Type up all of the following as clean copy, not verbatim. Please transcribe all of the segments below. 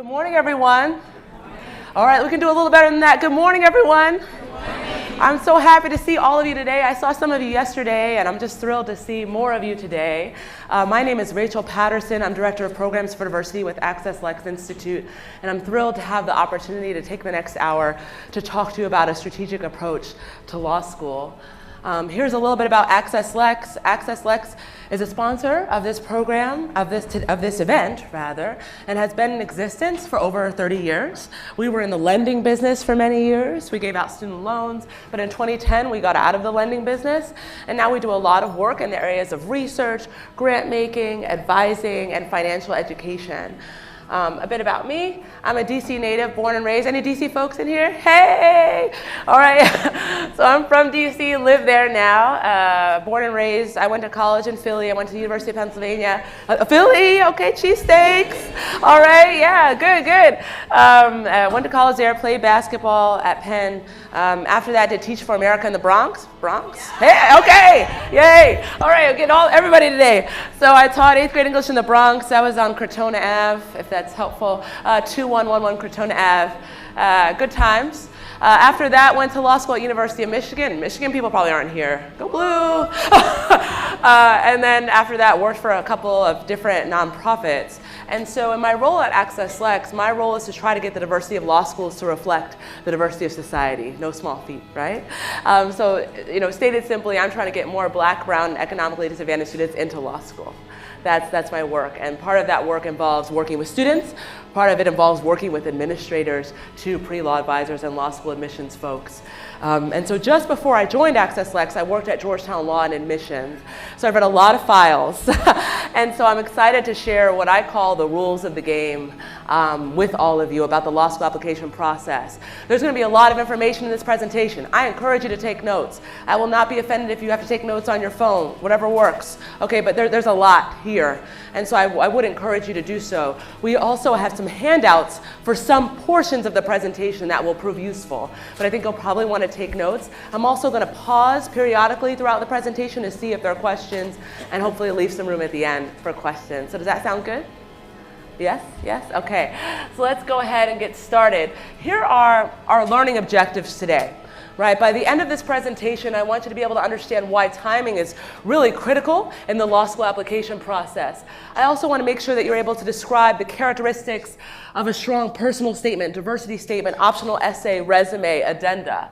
Good morning, everyone. All right, we can do a little better than that. Good morning, everyone. Good morning. I'm so happy to see all of you today. I saw some of you yesterday, and I'm just thrilled to see more of you today. My name is Rachel Patterson. I'm Director of Programs for Diversity with AccessLex Institute, and I'm thrilled to have the opportunity to take the next hour to talk to you about a strategic approach to law school. Here's a little bit about AccessLex. AccessLex is a sponsor of this program, of this event, rather, and has been in existence for over 30 years. We were in the lending business for many years. We gave out student loans, but in 2010, we got out of the lending business, and now we do a lot of work in the areas of research, grant making, advising, and financial education. A bit about me. I'm a DC native, born and raised. Any DC folks in here? Hey! All right. So I'm from DC, live there now. Born and raised. I went to college in Philly. I went to the University of Pennsylvania. Philly, okay, cheesesteaks. All right, yeah, good. Went to college there, played basketball at Penn. After that, did Teach for America in the Bronx. Hey, okay, yay. All right, I'm getting everybody today. So I taught 8th grade English in the Bronx. I was on Crotona Ave, if that's helpful, 2111 Crotona Ave. Good times. After that, went to law school at University of Michigan. Michigan people probably aren't here. Go blue! And then after that, worked for a couple of different nonprofits. And so in my role at AccessLex, my role is to try to get the diversity of law schools to reflect the diversity of society. No small feat, right? So, stated simply, I'm trying to get more Black, brown, and economically disadvantaged students into law school. That's my work, and part of that work involves working with students. Part of it involves working with administrators to pre-law advisors and law school admissions folks. And so just before I joined AccessLex, I worked at Georgetown Law and Admissions. So I've read a lot of files. And so I'm excited to share what I call the rules of the game with all of you about the law school application process. There's going to be a lot of information in this presentation. I encourage you to take notes. I will not be offended if you have to take notes on your phone, whatever works. Okay, but there's a lot here. And so I would encourage you to do so. We also have some handouts for some portions of the presentation that will prove useful. But I think you'll probably want to take notes. I'm also going to pause periodically throughout the presentation to see if there are questions and hopefully leave some room at the end for questions. So does that sound good? Yes? Yes? Okay. So let's go ahead and get started. Here are our learning objectives today. Right, by the end of this presentation, I want you to be able to understand why timing is really critical in the law school application process. I also want to make sure that you're able to describe the characteristics of a strong personal statement, diversity statement, optional essay, resume, addenda.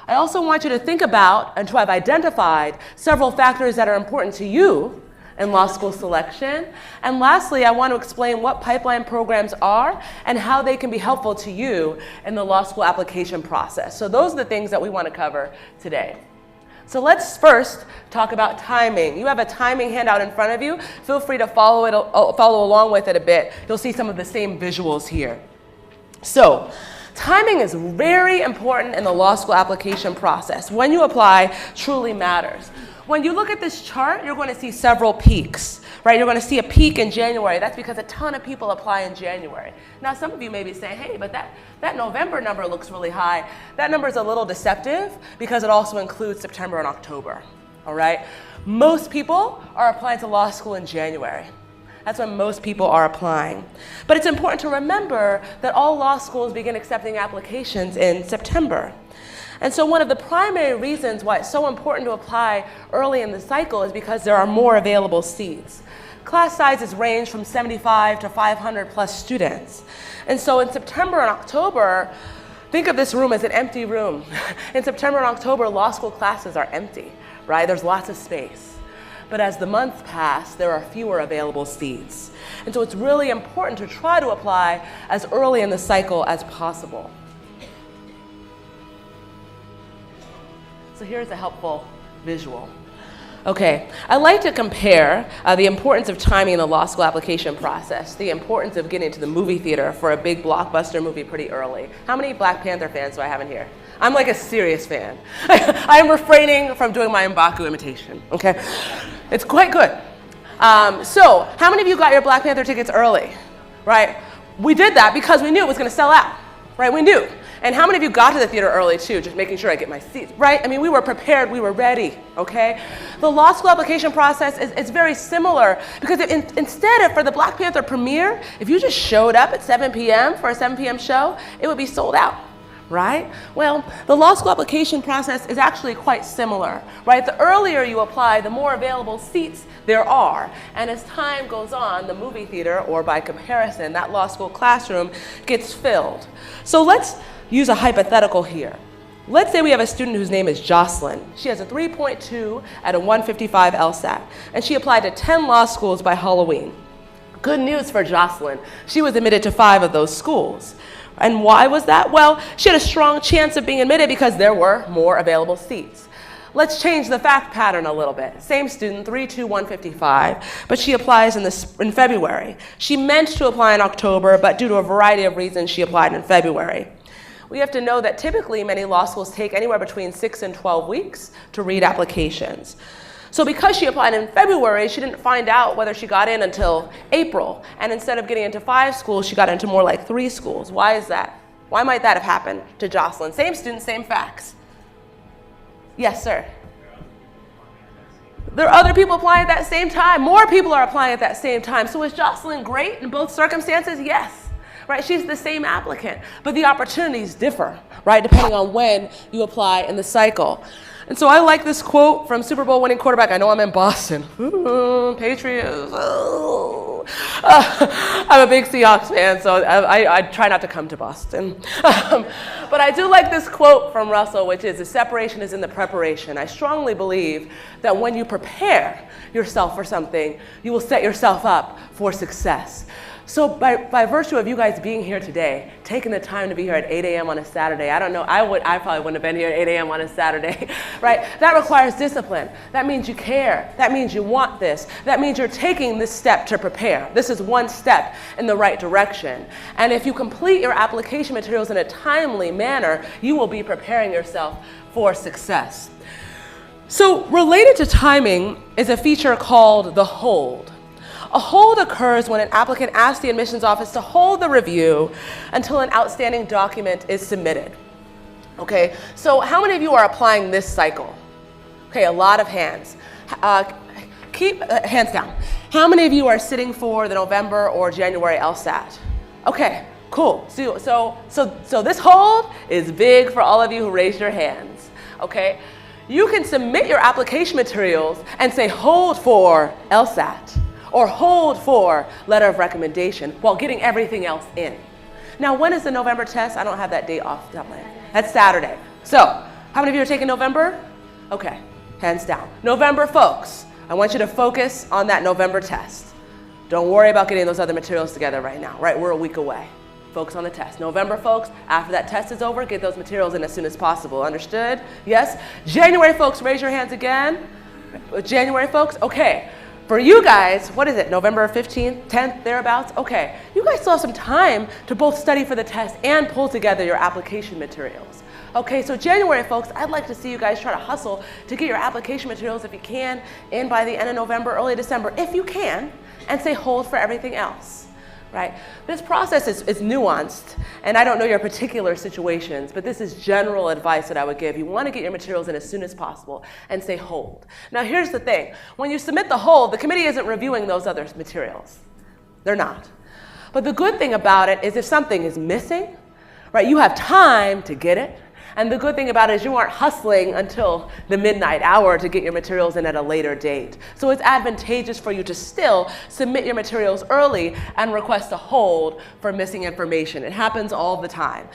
I also want you to think about and to have identified several factors that are important to you in law school selection. And lastly, I want to explain what pipeline programs are and how they can be helpful to you in the law school application process. So those are the things that we want to cover today. So let's first talk about timing. You have a timing handout in front of you. Feel free to follow along with it a bit. You'll see some of the same visuals here. So, timing is very important in the law school application process. When you apply truly matters. When you look at this chart, you're going to see several peaks, right? You're going to see a peak in January. That's because a ton of people apply in January. Now, some of you may be saying, hey, but that November number looks really high. That number is a little deceptive because it also includes September and October, all right? Most people are applying to law school in January. That's when most people are applying. But it's important to remember that all law schools begin accepting applications in September. And so one of the primary reasons why it's so important to apply early in the cycle is because there are more available seats. Class sizes range from 75 to 500 plus students. And so in September and October, think of this room as an empty room. In September and October, law school classes are empty, right? There's lots of space. But as the months pass, there are fewer available seats. And so it's really important to try to apply as early in the cycle as possible. So here's a helpful visual. Okay, I like to compare the importance of timing in the law school application process, the importance of getting to the movie theater for a big blockbuster movie pretty early. How many Black Panther fans do I have in here? I'm like a serious fan. I am refraining from doing my M'Baku imitation, okay? It's quite good. So how many of you got your Black Panther tickets early, right? We did that because we knew it was gonna sell out, right? We knew. And how many of you got to the theater early too, just making sure I get my seats, right? I mean, we were prepared, we were ready, okay? The law school application process is very similar because instead of for the Black Panther premiere, if you just showed up at 7 p.m. for a 7 p.m. show, it would be sold out. Right? Well, the law school application process is actually quite similar, right? The earlier you apply, the more available seats there are. And as time goes on, the movie theater, or by comparison, that law school classroom gets filled. So let's use a hypothetical here. Let's say we have a student whose name is Jocelyn. She has a 3.2 at a 155 LSAT, and she applied to 10 law schools by Halloween. Good news for Jocelyn. She was admitted to 5 of those schools. And why was that? Well, she had a strong chance of being admitted because there were more available seats. Let's change the fact pattern a little bit. Same student, 3.2, 155, but she applies in February. She meant to apply in October, but due to a variety of reasons, she applied in February. We have to know that typically many law schools take anywhere between 6 and 12 weeks to read applications. So because she applied in February, she didn't find out whether she got in until April. And instead of getting into 5 schools, she got into more like 3 schools. Why is that? Why might that have happened to Jocelyn? Same student, same facts. Yes, sir. There are other people applying at that same time. More people are applying at that same time. So is Jocelyn great in both circumstances? Yes. Right? She's the same applicant, but the opportunities differ, right? Depending on when you apply in the cycle. And so I like this quote from Super Bowl winning quarterback. I know I'm in Boston. Patriots. I'm a big Seahawks fan, so I try not to come to Boston. But I do like this quote from Russell, which is, the separation is in the preparation. I strongly believe that when you prepare yourself for something, you will set yourself up for success. So by virtue of you guys being here today, taking the time to be here at 8 a.m. on a Saturday, I don't know, I probably wouldn't have been here at 8 a.m. on a Saturday, right? That requires discipline. That means you care. That means you want this. That means you're taking this step to prepare. This is one step in the right direction. And if you complete your application materials in a timely manner, you will be preparing yourself for success. So related to timing is a feature called the hold. A hold occurs when an applicant asks the admissions office to hold the review until an outstanding document is submitted. Okay, so how many of you are applying this cycle? Okay, a lot of hands. Keep hands down. How many of you are sitting for the November or January LSAT? Okay, cool. So this hold is big for all of you who raised your hands. Okay, you can submit your application materials and say hold for LSAT, or hold for letter of recommendation while getting everything else in. Now, when is the November test? I don't have that date off the top of my head. That's Saturday. So, how many of you are taking November? Okay, hands down. November folks, I want you to focus on that November test. Don't worry about getting those other materials together right now, right? We're a week away. Focus on the test. November folks, after that test is over, get those materials in as soon as possible. Understood? Yes? January folks, raise your hands again. January folks, okay. For you guys, what is it, November 15th, 10th, thereabouts? Okay, you guys still have some time to both study for the test and pull together your application materials. Okay, so January folks, I'd like to see you guys try to hustle to get your application materials, if you can, in by the end of November, early December, if you can, and say hold for everything else. Right? This process is nuanced, and I don't know your particular situations, but this is general advice that I would give. You want to get your materials in as soon as possible and say hold. Now here's the thing. When you submit the hold, the committee isn't reviewing those other materials. They're not. But the good thing about it is if something is missing, right, you have time to get it. And the good thing about it is you aren't hustling until the midnight hour to get your materials in at a later date. So it's advantageous for you to still submit your materials early and request a hold for missing information. It happens all the time.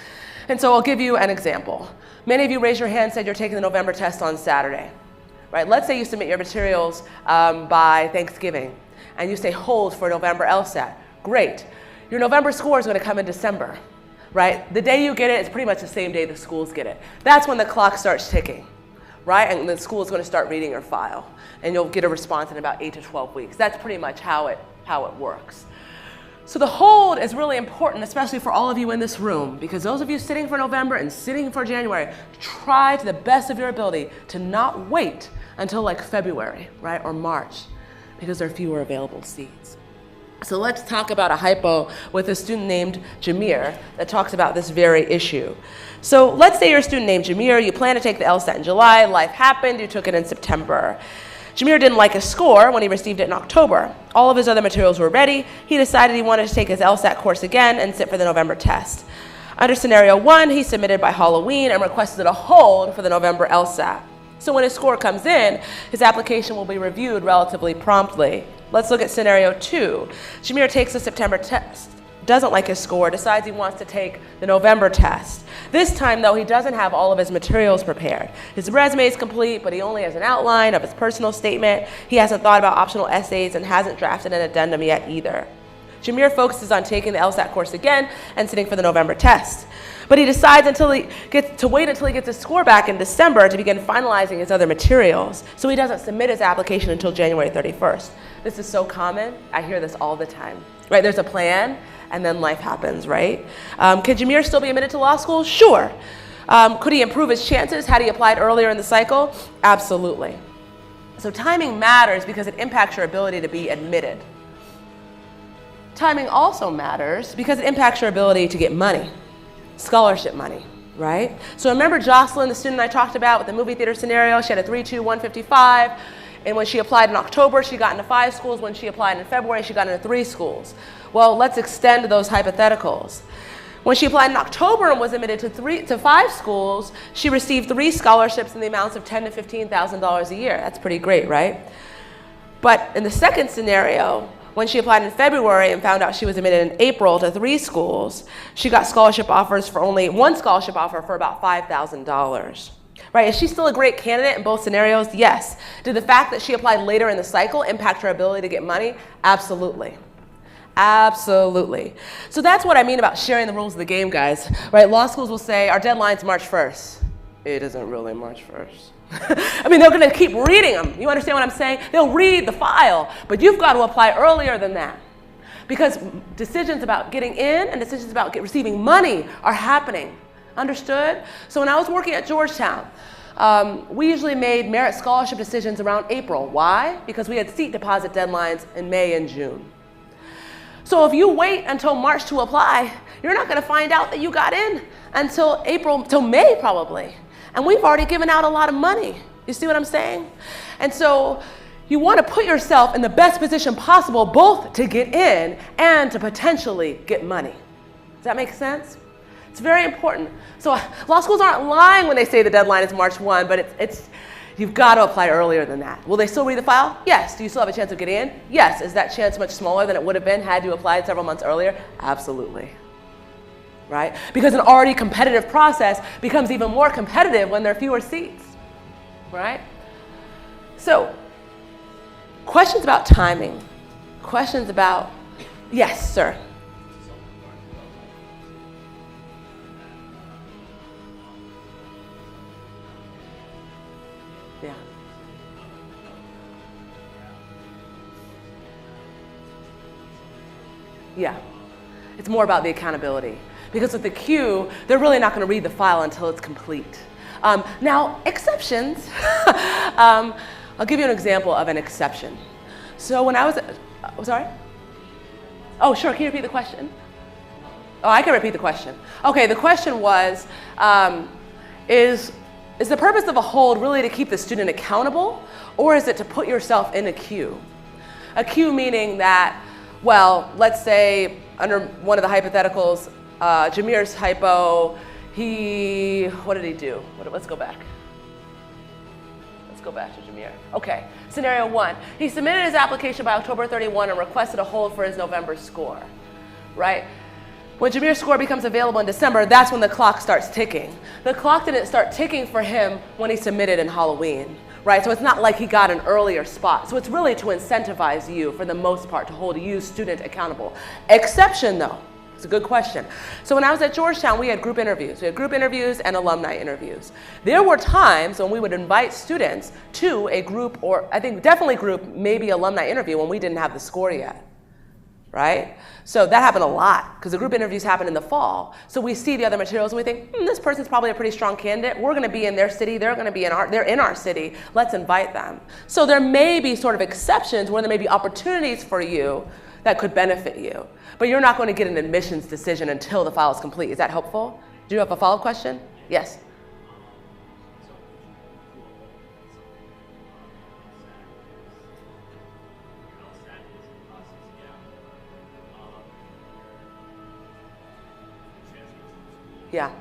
And so I'll give you an example. Many of you raised your hand and said you're taking the November test on Saturday. Right? Let's say you submit your materials by Thanksgiving and you say hold for November LSAT. Great. Your November score is going to come in December. Right? The day you get it, it's pretty much the same day the schools get it. That's when the clock starts ticking, right? And the school is going to start reading your file, and you'll get a response in about 8 to 12 weeks. That's pretty much how it works. So the hold is really important, especially for all of you in this room, because those of you sitting for November and sitting for January, try to the best of your ability to not wait until like February, right, or March, because there are fewer available seats. So let's talk about a hypo with a student named Jameer that talks about this very issue. So let's say you're a student named Jameer, you plan to take the LSAT in July, life happened, you took it in September. Jameer didn't like his score when he received it in October. All of his other materials were ready. He decided he wanted to take his LSAT course again and sit for the November test. Under scenario 1, he submitted by Halloween and requested a hold for the November LSAT. So when his score comes in, his application will be reviewed relatively promptly. Let's look at scenario 2. Jameer takes the September test, doesn't like his score, decides he wants to take the November test. This time, though, he doesn't have all of his materials prepared. His resume is complete, but he only has an outline of his personal statement. He hasn't thought about optional essays and hasn't drafted an addendum yet either. Jameer focuses on taking the LSAT course again and sitting for the November test. But he decides to wait until he gets his score back in December to begin finalizing his other materials. So he doesn't submit his application until January 31st. This is so common. I hear this all the time, right? There's a plan, and then life happens, right? Can Jameer still be admitted to law school? Sure. Could he improve his chances had he applied earlier in the cycle? Absolutely. So timing matters because it impacts your ability to be admitted. Timing also matters because it impacts your ability to get money, scholarship money, right? So remember Jocelyn, the student I talked about with the movie theater scenario, she had a 3.2, 155, and when she applied in October, she got into 5 schools. When she applied in February, she got into 3 schools. Well, let's extend those hypotheticals. When she applied in October and was admitted to 5 schools, she received 3 scholarships in the amounts of $10,000 to $15,000 a year. That's pretty great, right? But in the second scenario, when she applied in February and found out she was admitted in April to 3 schools, she got scholarship offers for only 1 scholarship offer for about $5,000. Right, is she still a great candidate in both scenarios? Yes. Did the fact that she applied later in the cycle impact her ability to get money? Absolutely. Absolutely. So that's what I mean about sharing the rules of the game, guys. Right, law schools will say, our deadline's March 1st. It isn't really March 1st. I mean, they're gonna keep reading them. You understand what I'm saying? They'll read the file, but you've got to apply earlier than that. Because decisions about getting in and decisions about receiving money are happening. Understood? So when I was working at Georgetown, we usually made merit scholarship decisions around April. Why? Because we had seat deposit deadlines in May and June. So if you wait until March to apply, you're not going to find out that you got in until May probably. And we've already given out a lot of money. You see what I'm saying? And so you want to put yourself in the best position possible both to get in and to potentially get money. Does that make sense? It's very important. So law schools aren't lying when they say the deadline is March 1, but you've got to apply earlier than that. Will they still read the file? Yes. Do you still have a chance of getting in? Yes. Is that chance much smaller than it would have been had you applied several months earlier? Absolutely. Right? Because an already competitive process becomes even more competitive when there are fewer seats. Right? So, questions about timing. Questions about, yes, sir. Yeah. Yeah. It's more about the accountability. Because with the Q, they're really not going to read the file until it's complete. Now, exceptions. I'll give you an example of an exception. So when I was, sorry? Oh, sure. Can you repeat the question? Oh, I can repeat the question. Okay, the question was, is the purpose of a hold really to keep the student accountable, or is it to put yourself in a queue? A queue meaning that, well, let's say under one of the hypotheticals, Jameer's hypo, what did he do? Let's go back. Let's go back to Jameer. Okay, scenario 1. He submitted his application by October 31 and requested a hold for his November score, right? When Jameer's score becomes available in December, that's when the clock starts ticking. The clock didn't start ticking for him when he submitted in Halloween, right? So it's not like he got an earlier spot. So it's really to incentivize you, for the most part, to hold you, student, accountable. Exception, though. It's a good question. So when I was at Georgetown, we had group interviews. We had group interviews and alumni interviews. There were times when we would invite students to a group, or I think definitely group, maybe alumni interview when we didn't have the score yet, right? So that happened a lot because the group interviews happen in the fall. So we see the other materials and we think, this person's probably a pretty strong candidate. We're going to be in their city. They're going to be they're in our city. Let's invite them. So there may be sort of exceptions where there may be opportunities for you that could benefit you. But you're not going to get an admissions decision until the file is complete. Is that helpful? Do you have a follow-up question? Yes. Yeah.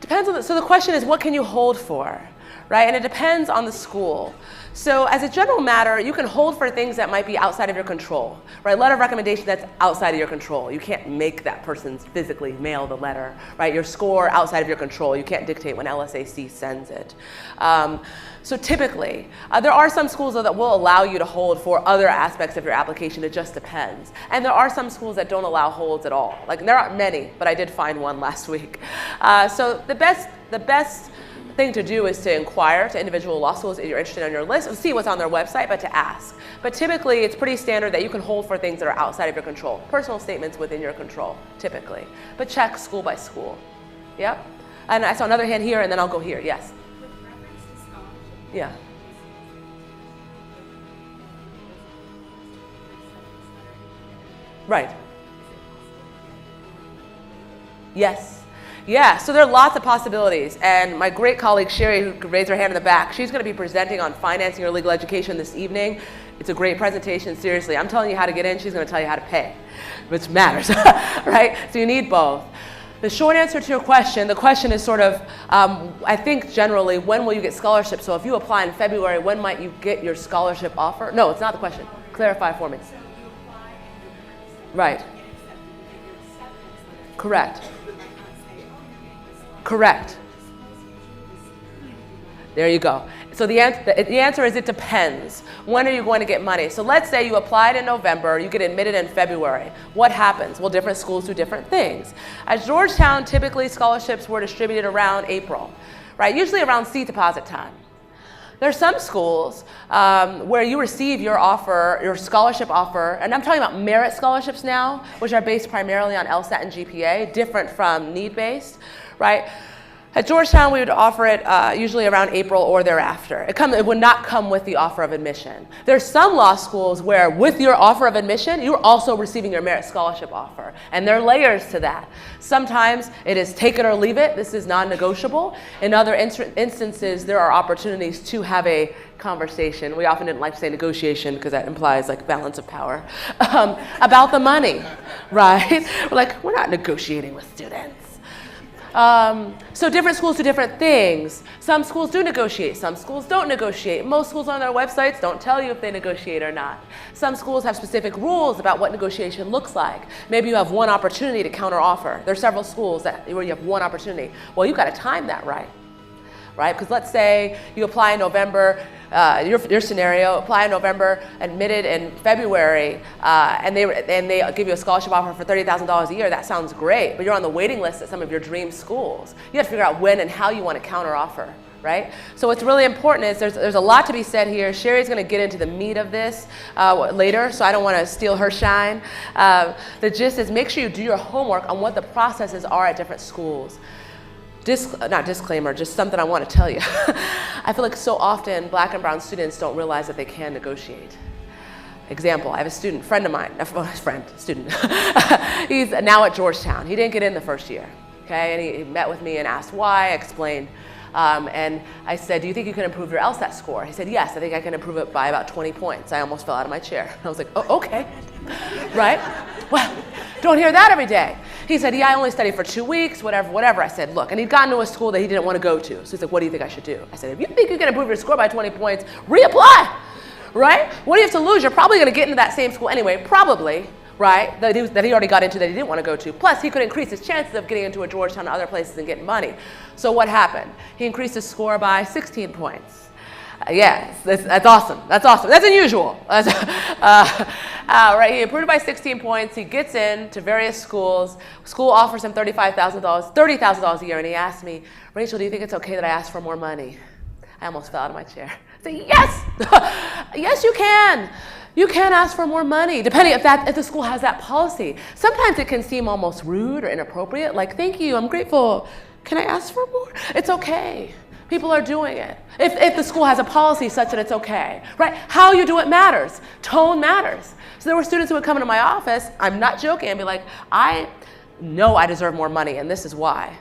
Depends on so the question is, what can you hold for, right? And it depends on the school. So as a general matter, you can hold for things that might be outside of your control, right? Letter of recommendation, that's outside of your control. You can't make that person physically mail the letter, right? Your score, outside of your control. You can't dictate when LSAC sends it. So typically, there are some schools that will allow you to hold for other aspects of your application. It just depends. And there are some schools that don't allow holds at all. Like, there aren't many, but I did find one last week. So the best thing to do is to inquire to individual law schools if you're interested on your list, and see what's on their website, but to ask. But typically, it's pretty standard that you can hold for things that are outside of your control. Personal statements within your control, typically. But check school by school. Yep. And I saw another hand here, and then I'll go here. Yes. With reference to scholarship. Yeah. Right. Yes. Yeah, so there are lots of possibilities. And my great colleague Sherry, who could raise her hand in the back, she's going to be presenting on financing your legal education this evening. It's a great presentation, seriously. I'm telling you how to get in, she's going to tell you how to pay, which matters, right? So you need both. The short answer to your question, the question is sort of, I think generally, when will you get scholarship? So if you apply in February, when might you get your scholarship offer? No, it's not the question. Clarify for me. So you apply and you're Right. get accepted, you get your acceptance letter. Correct. You might not say, oh, you're getting this letter. Correct. There you go. So the answer is it depends. When are you going to get money? So let's say you applied in November, you get admitted in February. What happens? Well, different schools do different things. At Georgetown, typically scholarships were distributed around April, right? Usually around seat deposit time. There are some schools where you receive your offer, your scholarship offer, and I'm talking about merit scholarships now, which are based primarily on LSAT and GPA, different from need-based, right? At Georgetown, we would offer it usually around April or thereafter. It would not come with the offer of admission. There's some law schools where with your offer of admission, you're also receiving your merit scholarship offer. And there are layers to that. Sometimes it is take it or leave it. This is non-negotiable. In other instances, there are opportunities to have a conversation. We often didn't like to say negotiation because that implies like balance of power, about the money, right? We're like, we're not negotiating with students. So different schools do different things. Some schools do negotiate, some schools don't negotiate. Most schools on their websites don't tell you if they negotiate or not. Some schools have specific rules about what negotiation looks like. Maybe you have one opportunity to counteroffer. There are several schools where you have one opportunity. Well, you've got to time that right? Because let's say you apply in November, your scenario, apply in November, admitted in February, and they give you a scholarship offer for $30,000 a year. That sounds great, but you're on the waiting list at some of your dream schools. You have to figure out when and how you want to counteroffer, right? So what's really important is there's a lot to be said here. Sherry's going to get into the meat of this later, so I don't want to steal her shine. The gist is make sure you do your homework on what the processes are at different schools. Not disclaimer, just something I want to tell you. I feel like so often black and brown students don't realize that they can negotiate. Example, I have a student, friend of mine, student. He's now at Georgetown. He didn't get in the first year, okay? And he met with me and asked why. I explained. And I said, do you think you can improve your LSAT score? He said, yes, I think I can improve it by about 20 points. I almost fell out of my chair. I was like, oh, okay, right? Well, don't hear that every day. He said, yeah, I only studied for 2 weeks, whatever. I said, look, and he'd gotten to a school that he didn't want to go to. So he's like, what do you think I should do? I said, if you think you can improve your score by 20 points, reapply, right? What do you have to lose? You're probably going to get into that same school anyway, probably, right? That he already got into that he didn't want to go to. Plus, he could increase his chances of getting into a Georgetown and other places and getting money. So what happened? He increased his score by 16 points. Yes, that's awesome. That's awesome. That's unusual. Right, he improved by 16 points. He gets in to various schools. School offers him $30,000 a year, and he asked me, Rachel, do you think it's okay that I ask for more money? I almost fell out of my chair. I said, yes, yes, you can. You can ask for more money, depending if the school has that policy. Sometimes it can seem almost rude or inappropriate, like, thank you, I'm grateful. Can I ask for more? It's okay. People are doing it. If the school has a policy such that it's okay, right? How you do it matters. Tone matters. So there were students who would come into my office, I'm not joking, and be like, I know I deserve more money, and this is why.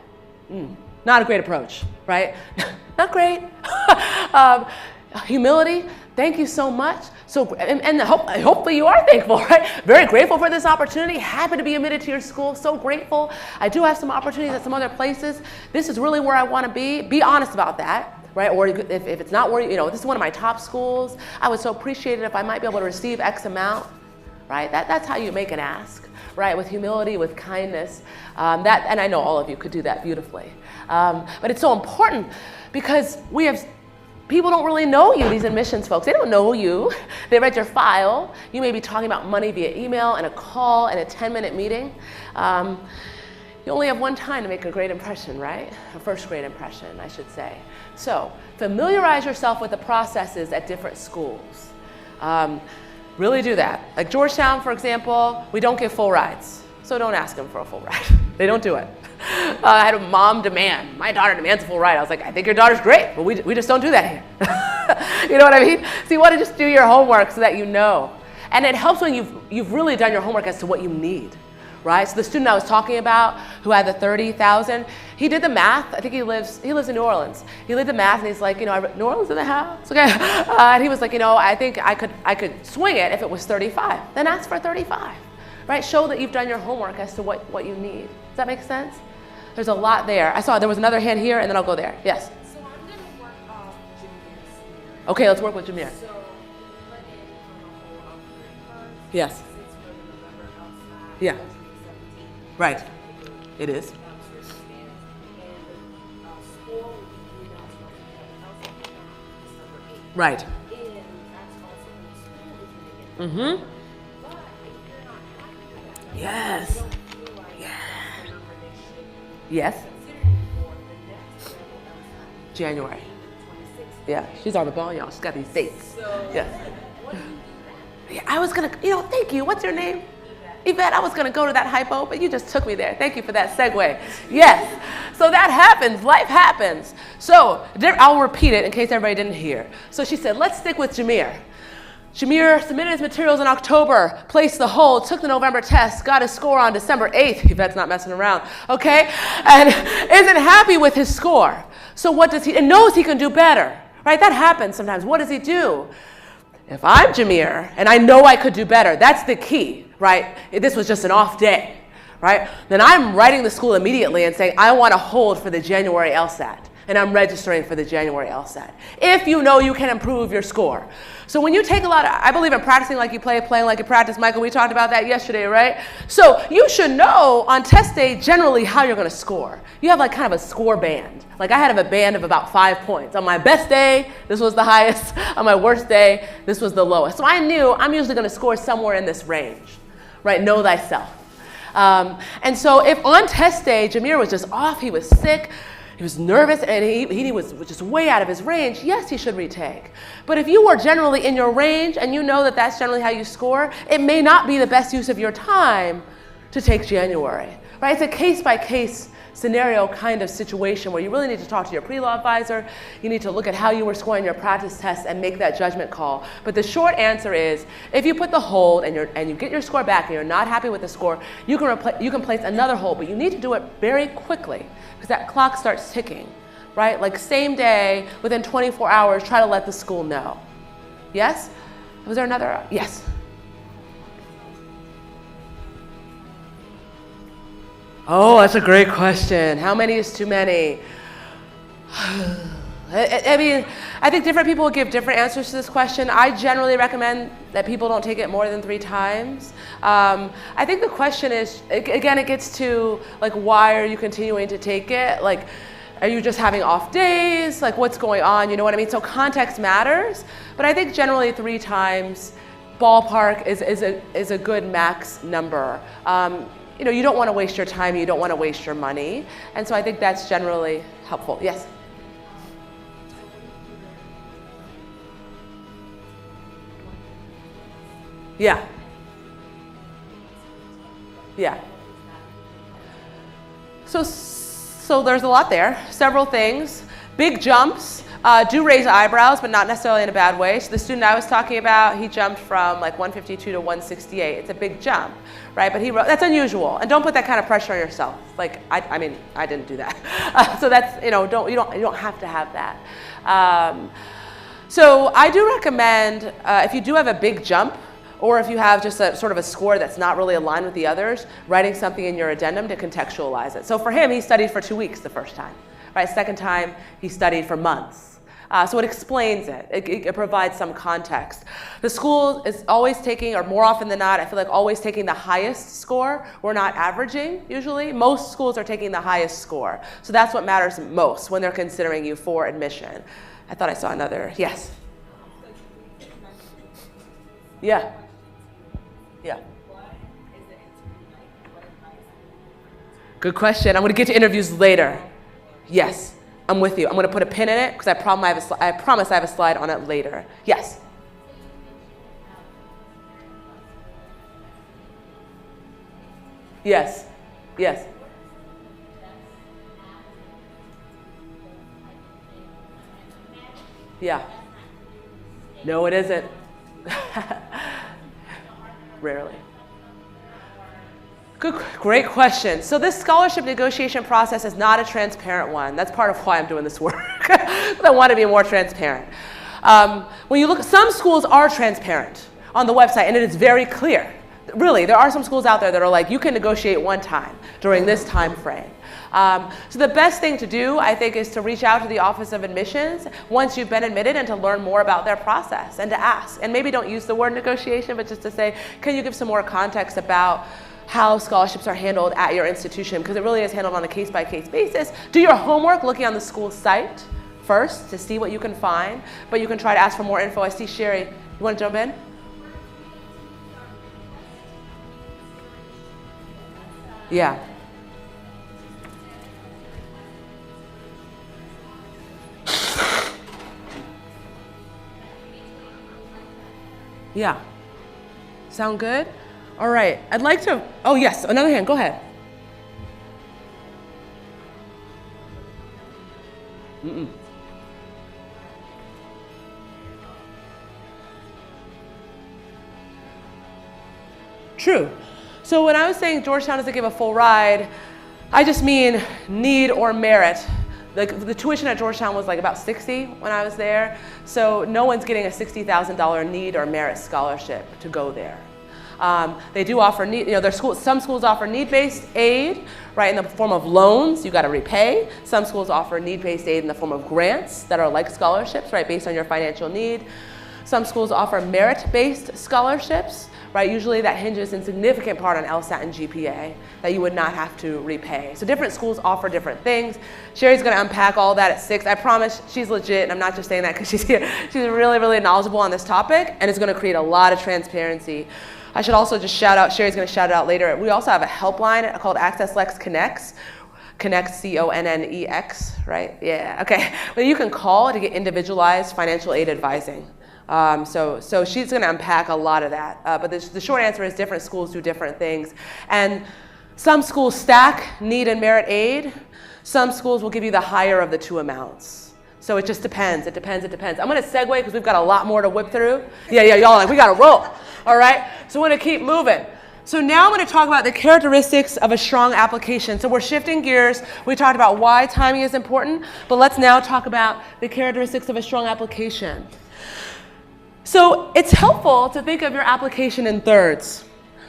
Not a great approach, right? Not great. Humility, thank you so much. So, and hopefully you are thankful, right? Very grateful for this opportunity. Happy to be admitted to your school. So grateful. I do have some opportunities at some other places. This is really where I want to be. Be honest about that, right? Or if it's not where, this is one of my top schools. I would so appreciate it if I might be able to receive X amount, right? That's how you make an ask, right? With humility, with kindness. And I know all of you could do that beautifully. But it's so important because people don't really know you, these admissions folks. They don't know you. They read your file. You may be talking about money via email and a call and a 10-minute meeting. You only have one time to make a great impression, right? A first great impression, I should say. So familiarize yourself with the processes at different schools. Really do that. Like Georgetown, for example, we don't give full rides. So don't ask them for a full ride. They don't do it. I had a mom demand. My daughter demands a full ride. I was like, I think your daughter's great, but we just don't do that here. You know what I mean? So you want to just do your homework so that you know. And it helps when you've really done your homework as to what you need, right? So the student I was talking about who had the 30,000, he did the math. I think he lives in New Orleans. He did the math and he's like, New Orleans in the house, okay? And he was like, I think I could swing it if it was 35. Then ask for 35, right? Show that you've done your homework as to what you need. Does that make sense? There's a lot there. I saw there was another hand here, and then I'll go there. Yes? So I'm going to work off Jameer's scenario. Okay, let's work with Jameer. So put in from a whole of 31st. Yes. 6 for the November LSAT. Yeah. 17. Right. It is. And the school will be emailed to LSAT December 8th. Right. And that's also when the school is going to get the But if you're not happy with that, Yes. you don't feel like that's the number they should be Yes. considering for the next level LSAT. January. 26th. Yeah, she's on the ball, y'all. She's got these dates. So, Yes. what do you do then? Yeah, I was gonna, thank you. What's your name? Yvette, I was gonna go to that hypo, but you just took me there. Thank you for that segue. Yes, so that happens, life happens. So I'll repeat it in case everybody didn't hear. So she said, let's stick with Jameer. Jameer submitted his materials in October, placed the hold, took the November test, got his score on December 8th. Yvette's not messing around, okay? And isn't happy with his score. So what does he, and knows he can do better, right? That happens sometimes. What does he do? If I'm Jameer and I know I could do better, that's the key, right? If this was just an off day, right? Then I'm writing the school immediately and saying, I want to hold for the January LSAT. And I'm registering for the January LSAT. If you know you can improve your score. So when you take a lot of, I believe in practicing like you play, playing like you practice. Michael, we talked about that yesterday, right? So you should know on test day generally how you're going to score. You have like kind of a score band. Like I had a band of about 5 points. On my best day, this was the highest. On my worst day, this was the lowest. So I knew I'm usually going to score somewhere in this range, right? Know thyself. And so if on test day, Jameer was just off, he was sick, he was nervous, and he was just way out of his range, yes, he should retake. But if you were generally in your range and you know that that's generally how you score, it may not be the best use of your time to take January, right? It's a case-by-case scenario kind of situation where you really need to talk to your pre-law advisor. You need to look at how you were scoring your practice tests and make that judgment call. But the short answer is, if you put the hold and you get your score back and you're not happy with the score, you can place another hold, but you need to do it very quickly because that clock starts ticking, right? Like same day, within 24 hours, try to let the school know. Yes? Was there another? Yes. Oh, that's a great question. How many is too many? I mean, I think different people give different answers to this question. I generally recommend that people don't take it more than 3 times. I think the question is, again, it gets to like, why are you continuing to take it? Like, are you just having off days? Like, what's going on? You know what I mean? So context matters, but I think generally 3 times, ballpark is a good max number. You don't want to waste your time, you don't want to waste your money. And so I think that's generally helpful. Yes? Yeah. Yeah. So there's a lot there, several things. Big jumps do raise eyebrows, but not necessarily in a bad way. So the student I was talking about, he jumped from like 152 to 168. It's a big jump, right? But that's unusual. And don't put that kind of pressure on yourself. Like, I mean, I didn't do that. So that's, you don't have to have that. So I do recommend, if you do have a big jump, or if you have just a sort of a score that's not really aligned with the others, writing something in your addendum to contextualize it. So for him, he studied for 2 weeks the first time, right? Second time, he studied for months. So it explains it. It provides some context. The school is always taking, or more often than not, I feel like always taking the highest score. We're not averaging, usually. Most schools are taking the highest score. So that's what matters most when they're considering you for admission. I thought I saw another, yes? Yeah. Yeah. Good question. I'm going to get to interviews later. Yes, I'm with you. I'm going to put a pin in it because I promise I have a slide on it later. Yes. Yes. Yes. Yeah. No, it isn't. Rarely. Great question. So this scholarship negotiation process is not a transparent one. That's part of why I'm doing this work. I want to be more transparent. When you look, some schools are transparent on the website, and it is very clear. Really, there are some schools out there that are like, you can negotiate one time during this time frame. So the best thing to do, I think, is to reach out to the Office of Admissions once you've been admitted and to learn more about their process and to ask. And maybe don't use the word negotiation, but just to say, can you give some more context about how scholarships are handled at your institution? Because it really is handled on a case-by-case basis. Do your homework looking on the school site first to see what you can find, but you can try to ask for more info. I see Sherry, you want to jump in? Yeah. Yeah. Sound good? All right. I'd like to, oh yes, another hand, go ahead. True. So when I was saying Georgetown doesn't give a full ride, I just mean need or merit. The tuition at Georgetown was like about $60 when I was there. So no one's getting a $60,000 need or merit scholarship to go there. They do offer some schools offer need-based aid, right, in the form of loans you got to repay. Some schools offer need-based aid in the form of grants that are like scholarships, right, based on your financial need. Some schools offer merit-based scholarships, right? Usually that hinges in significant part on LSAT and GPA that you would not have to repay. So different schools offer different things. Sherry's going to unpack all that at 6. I promise she's legit, and I'm not just saying that because she's here. She's really, really knowledgeable on this topic, and it's going to create a lot of transparency. I should also just shout out, Sherry's going to shout it out later. We also have a helpline called AccessLex Connects. Connects, C-O-N-N-E-X, right? Yeah, okay. Well, you can call to get individualized financial aid advising. So she's going to unpack a lot of that. But the short answer is different schools do different things. And some schools stack need and merit aid. Some schools will give you the higher of the two amounts. So it just depends. It depends. I'm going to segue because we've got a lot more to whip through. Yeah, y'all like, we got to roll. All right? So we're going to keep moving. So now I'm going to talk about the characteristics of a strong application. So we're shifting gears. We talked about why timing is important, but let's now talk about the characteristics of a strong application. So it's helpful to think of your application in thirds,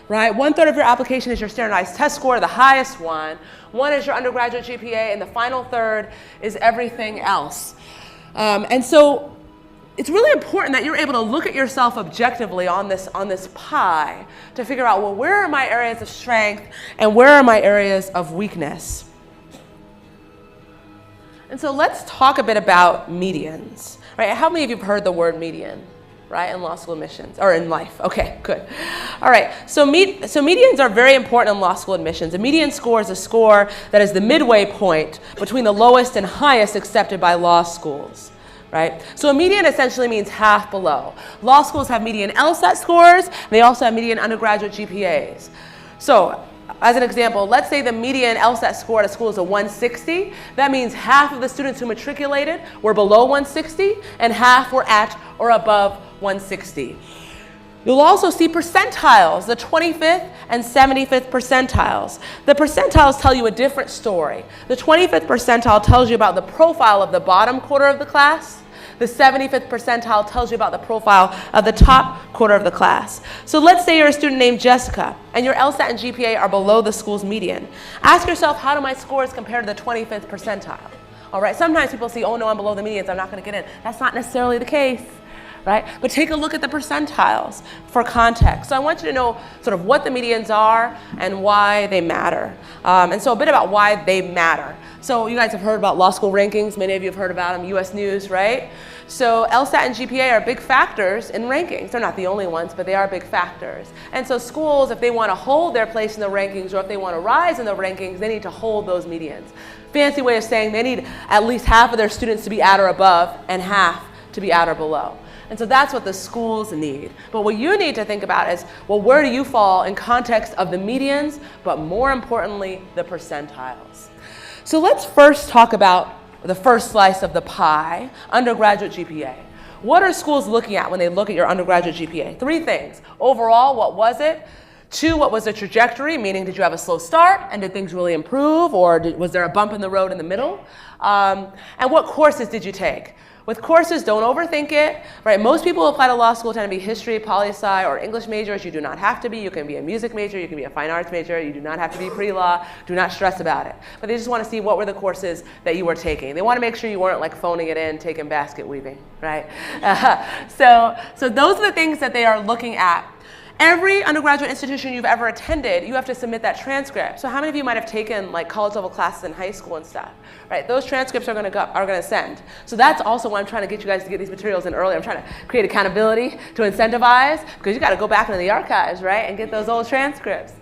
right? 1/3 of your application is your standardized test score, the highest one. 1 is your undergraduate GPA, and the final third is everything else. And so it's really important that you're able to look at yourself objectively on this pie to figure out, well, where are my areas of strength and where are my areas of weakness? And so let's talk a bit about medians, right? How many of you have heard the word median? Right, in law school admissions, or in life. Okay, good. All right, so medians are very important in law school admissions. A median score is a score that is the midway point between the lowest and highest accepted by law schools, right? So a median essentially means half below. Law schools have median LSAT scores, and they also have median undergraduate GPAs. So as an example, let's say the median LSAT score at a school is a 160. That means half of the students who matriculated were below 160 and half were at or above 160. You'll also see percentiles, the 25th and 75th percentiles. The percentiles tell you a different story. The 25th percentile tells you about the profile of the bottom quarter of the class. The 75th percentile tells you about the profile of the top quarter of the class. So let's say you're a student named Jessica and your LSAT and GPA are below the school's median. Ask yourself, how do my scores compare to the 25th percentile? All right, sometimes people say, oh no, I'm below the median, so I'm not going to get in. That's not necessarily the case. Right? But take a look at the percentiles for context. So I want you to know sort of what the medians are and why they matter. And so a bit about why they matter. So you guys have heard about law school rankings. Many of you have heard about them, US News, right? So LSAT and GPA are big factors in rankings. They're not the only ones, but they are big factors. And so schools, if they want to hold their place in the rankings or if they want to rise in the rankings, they need to hold those medians. Fancy way of saying they need at least half of their students to be at or above and half to be at or below. And so that's what the schools need. But what you need to think about is, well, where do you fall in context of the medians, but more importantly, the percentiles? So let's first talk about the first slice of the pie, undergraduate GPA. What are schools looking at when they look at your undergraduate GPA? 3 things. Overall, what was it? 2, what was the trajectory? Meaning, did you have a slow start and did things really improve, or was there a bump in the road in the middle? And what courses did you take? With courses, don't overthink it, right? Most people who apply to law school tend to be history, poli-sci, or English majors. You do not have to be. You can be a music major. You can be a fine arts major. You do not have to be pre-law. Do not stress about it. But they just want to see what were the courses that you were taking. They want to make sure you weren't like phoning it in, taking basket weaving, right? So those are the things that they are looking at. Every undergraduate institution you've ever attended, you have to submit that transcript. So how many of you might have taken like college level classes in high school and stuff, right? Those transcripts are going to send. So that's also why I'm trying to get you guys to get these materials in early. I'm trying to create accountability to incentivize, because you got to go back into the archives, right, and get those old transcripts.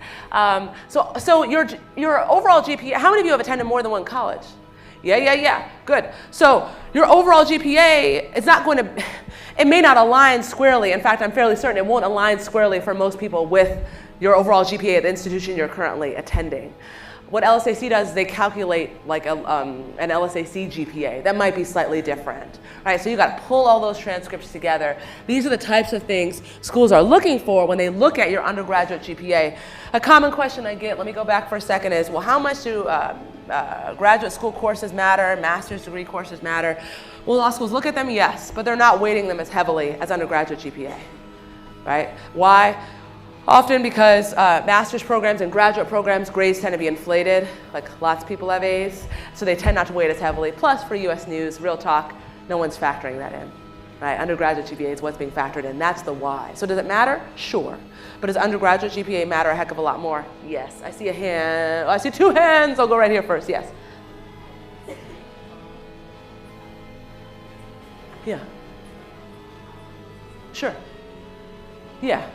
So your overall GPA, how many of you have attended more than one college? Yeah, good. So your overall GPA, it's not going to, it may not align squarely. In fact, I'm fairly certain it won't align squarely for most people with your overall GPA at the institution you're currently attending. What LSAC does is they calculate like an LSAC GPA. That might be slightly different, right? So you got to pull all those transcripts together. These are the types of things schools are looking for when they look at your undergraduate GPA. A common question I get, let me go back for a second, is, well, how much do graduate school courses matter, master's degree courses matter? Well, law schools look at them, yes, but they're not weighting them as heavily as undergraduate GPA, right? Why? Often because master's programs and graduate programs, grades tend to be inflated, like lots of people have A's, so they tend not to weight as heavily. Plus, for US News, real talk, no one's factoring that in, right? Undergraduate GPA is what's being factored in. That's the why. So does it matter? Sure. But does undergraduate GPA matter a heck of a lot more? Yes. I see a hand. Oh, I see 2 hands. I'll go right here first. Yes. Yeah. Sure. Yeah.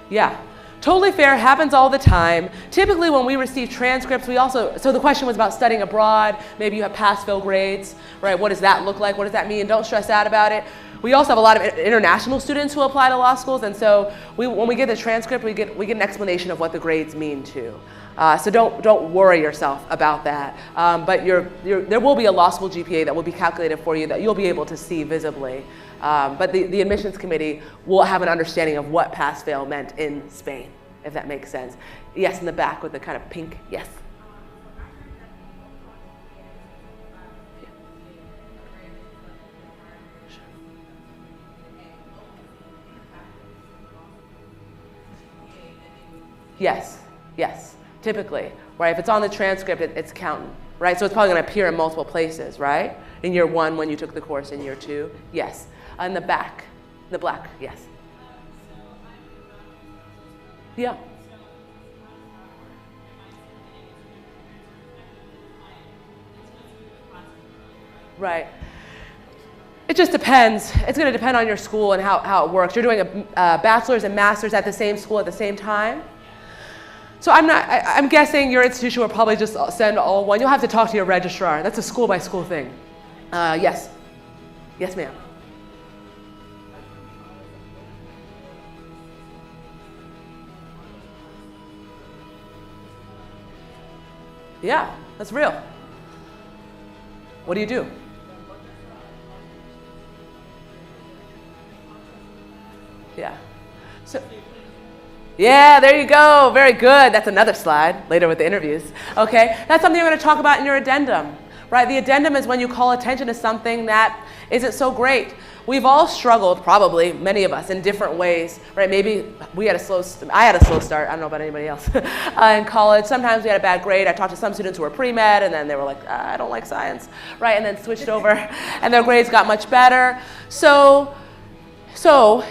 Yeah, totally fair, happens all the time. Typically when we receive transcripts, so the question was about studying abroad, maybe you have pass-fail grades, right? What does that look like? What does that mean? Don't stress out about it. We also have a lot of international students who apply to law schools, and so when we get the transcript, we get an explanation of what the grades mean too. So don't worry yourself about that. But there will be a law school GPA that will be calculated for you that you'll be able to see visibly. But the admissions committee will have an understanding of what pass-fail meant in Spain, if that makes sense. Yes, in the back with the kind of pink, yes. Yes, typically, right? If it's on the transcript, it's counting, right? So it's probably going to appear in multiple places, right? In year 1 when you took the course, in year 2, yes. In the back, the black, yes. Yeah. Right. It just depends. It's going to depend on your school and how it works. You're doing a bachelor's and master's at the same school at the same time. So I'm guessing your institution will probably just send all one. You'll have to talk to your registrar. That's a school by school thing. Yes. Yes, ma'am. Yeah, that's real. What do you do? Yeah. So, yeah, there you go. Very good. That's another slide later with the interviews. Okay, that's something you're going to talk about in your addendum, right? The addendum is when you call attention to something that isn't so great. We've all struggled, probably, many of us, in different ways, right? Maybe I had a slow start. I don't know about anybody else. In college, sometimes we had a bad grade. I talked to some students who were pre-med, and then they were like, I don't like science, right? And then switched over, and their grades got much better. So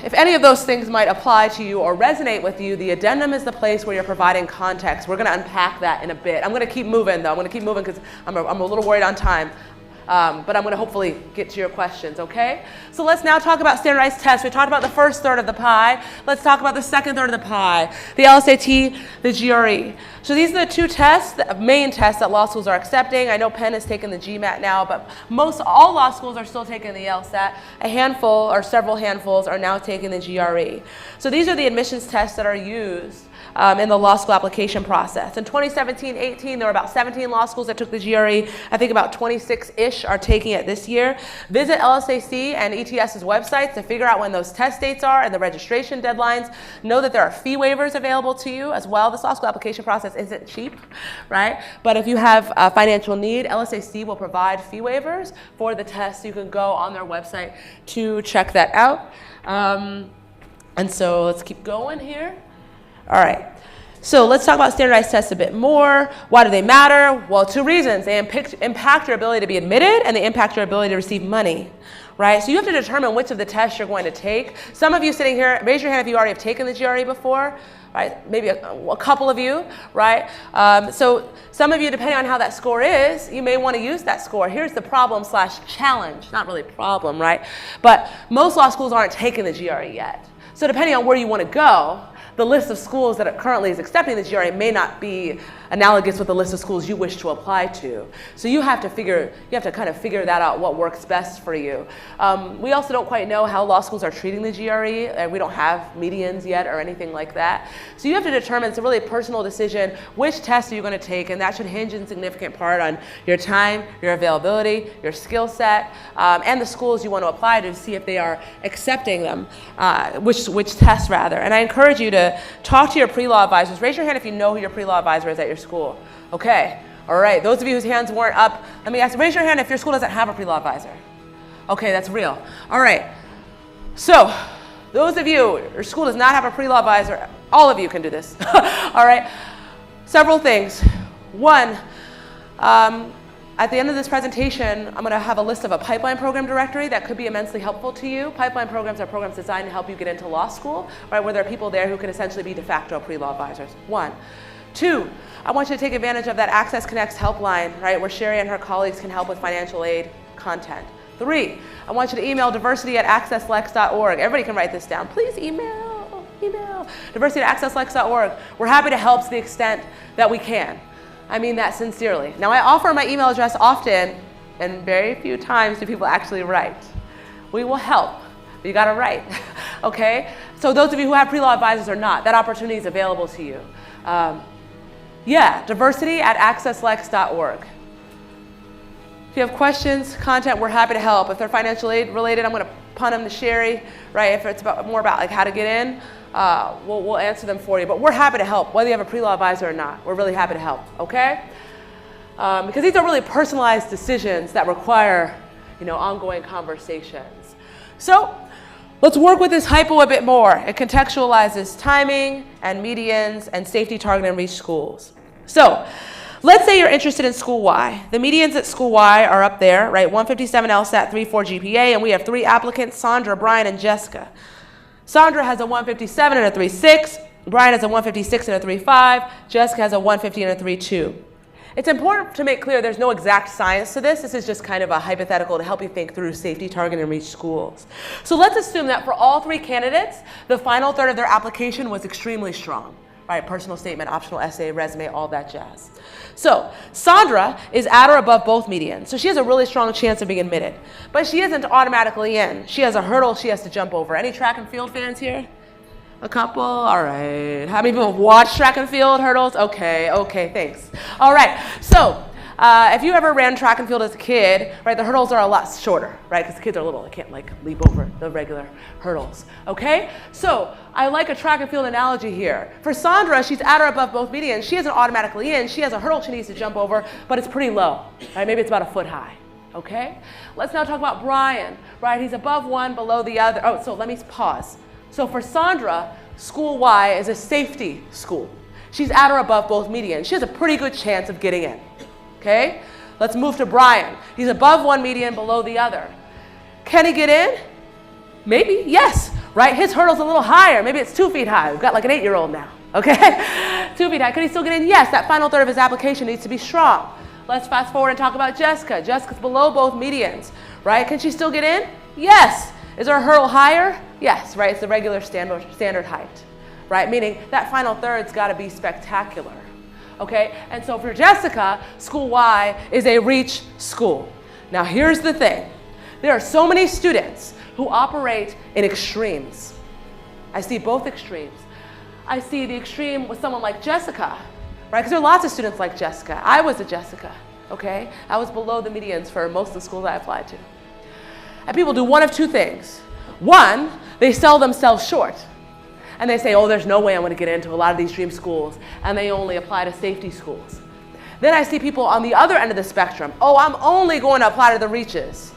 if any of those things might apply to you or resonate with you, the addendum is the place where you're providing context. We're going to unpack that in a bit. I'm going to keep moving, though. I'm going to keep moving because I'm a little worried on time. But I'm going to hopefully get to your questions, okay? So let's now talk about standardized tests. We talked about the first third of the pie. Let's talk about the second third of the pie, the LSAT, the GRE. So these are the two tests, the main tests that law schools are accepting. I know Penn has taken the GMAT now, but all law schools are still taking the LSAT. A handful or several handfuls are now taking the GRE. So these are the admissions tests that are used in the law school application process. In 2017-18, there were about 17 law schools that took the GRE. I think about 26-ish are taking it this year. Visit LSAC and ETS's websites to figure out when those test dates are and the registration deadlines. Know that there are fee waivers available to you as well. This law school application process isn't cheap, right? But if you have a financial need, LSAC will provide fee waivers for the test. You can go on their website to check that out. And so let's keep going here. All right, so let's talk about standardized tests a bit more. Why do they matter? Well, two reasons. They impact your ability to be admitted, and they impact your ability to receive money, right? So you have to determine which of the tests you're going to take. Some of you sitting here, raise your hand if you already have taken the GRE before, right? Maybe a couple of you, right? So some of you, depending on how that score is, you may want to use that score. Here's the problem/challenge, not really problem, right? But most law schools aren't taking the GRE yet. So depending on where you want to go, the list of schools that currently is accepting the GRE may not be analogous with the list of schools you wish to apply to. So you have to kind of figure that out, what works best for you. We also don't quite know how law schools are treating the GRE, and we don't have medians yet or anything like that. So you have to determine, it's a really personal decision, which test are you going to take, and that should hinge in significant part on your time, your availability, your skill set, and the schools you want to apply to see if they are accepting them, which tests rather. And I encourage you to talk to your pre-law advisors. Raise your hand if you know who your pre-law advisor is at your school. Okay, all right. Those of you whose hands weren't up, let me ask, raise your hand if your school doesn't have a pre-law advisor. Okay, that's real. All right. So those of you, your school does not have a pre-law advisor, all of you can do this. All right. Several things. One, at the end of this presentation, I'm going to have a list of a pipeline program directory that could be immensely helpful to you. Pipeline programs are programs designed to help you get into law school, right, where there are people there who can essentially be de facto pre-law advisors. One. Two, I want you to take advantage of that Access Connects helpline, right, where Sherry and her colleagues can help with financial aid content. Three, I want you to email diversity@accesslex.org. Everybody can write this down. Please email, diversity@accesslex.org. We're happy to help to the extent that we can. I mean that sincerely. Now, I offer my email address often, and very few times do people actually write. We will help, but you got to write, okay? So those of you who have pre-law advisors or not, that opportunity is available to you. diversity@accesslex.org. If you have questions, content, we're happy to help. If they're financial aid related, I'm going to punt them to Sherry, right? If it's more about like how to get in, we'll answer them for you. But we're happy to help, whether you have a pre-law advisor or not. We're really happy to help, okay? Because these are really personalized decisions that require, ongoing conversations. So let's work with this hypo a bit more. It contextualizes timing and medians and safety target and reach schools. So let's say you're interested in school Y. The medians at school Y are up there, right? 157 LSAT, 3.4 GPA, and we have 3 applicants, Sandra, Brian, and Jessica. Sandra has a 157 and a 3.6. Brian has a 156 and a 3.5. Jessica has a 150 and a 3.2. It's important to make clear there's no exact science to this. This is just kind of a hypothetical to help you think through safety, target, and reach schools. So let's assume that for all 3 candidates, the final third of their application was extremely strong, right? Personal statement, optional essay, resume, all that jazz. So Sandra is at or above both medians. So she has a really strong chance of being admitted. But she isn't automatically in. She has a hurdle she has to jump over. Any track and field fans here? A couple? All right. How many people have watched track and field hurdles? Okay, thanks. All right, so if you ever ran track and field as a kid, right, the hurdles are a lot shorter, right, because the kids are little. They can't like leap over the regular hurdles, okay? So I like a track and field analogy here. For Sandra, she's at or above both medians. She isn't automatically in. She has a hurdle she needs to jump over, but it's pretty low, right? Maybe it's about a foot high, okay? Let's now talk about Brian, right? He's above one, below the other. Oh, so let me pause. So for Sandra, school Y is a safety school. She's at or above both medians. She has a pretty good chance of getting in. Okay? Let's move to Brian. He's above one median, below the other. Can he get in? Maybe, yes, right? His hurdle's a little higher. Maybe it's 2 feet high. We've got like an 8-year-old now, okay? 2 feet high. Could he still get in? Yes, that final third of his application needs to be strong. Let's fast forward and talk about Jessica. Jessica's below both medians, right? Can she still get in? Yes. Is her hurdle higher? Yes, right? It's the regular standard height, right? Meaning that final third's got to be spectacular. Okay, and so for Jessica, school Y is a reach school. Now here's the thing. There are so many students who operate in extremes. I see both extremes. I see the extreme with someone like Jessica, right? Because there are lots of students like Jessica. I was a Jessica, okay? I was below the medians for most of the schools I applied to. And people do one of two things. One, they sell themselves short. And they say, oh, there's no way I'm going to get into a lot of these dream schools, and they only apply to safety schools. Then I see people on the other end of the spectrum. Oh, I'm only going to apply to the reaches.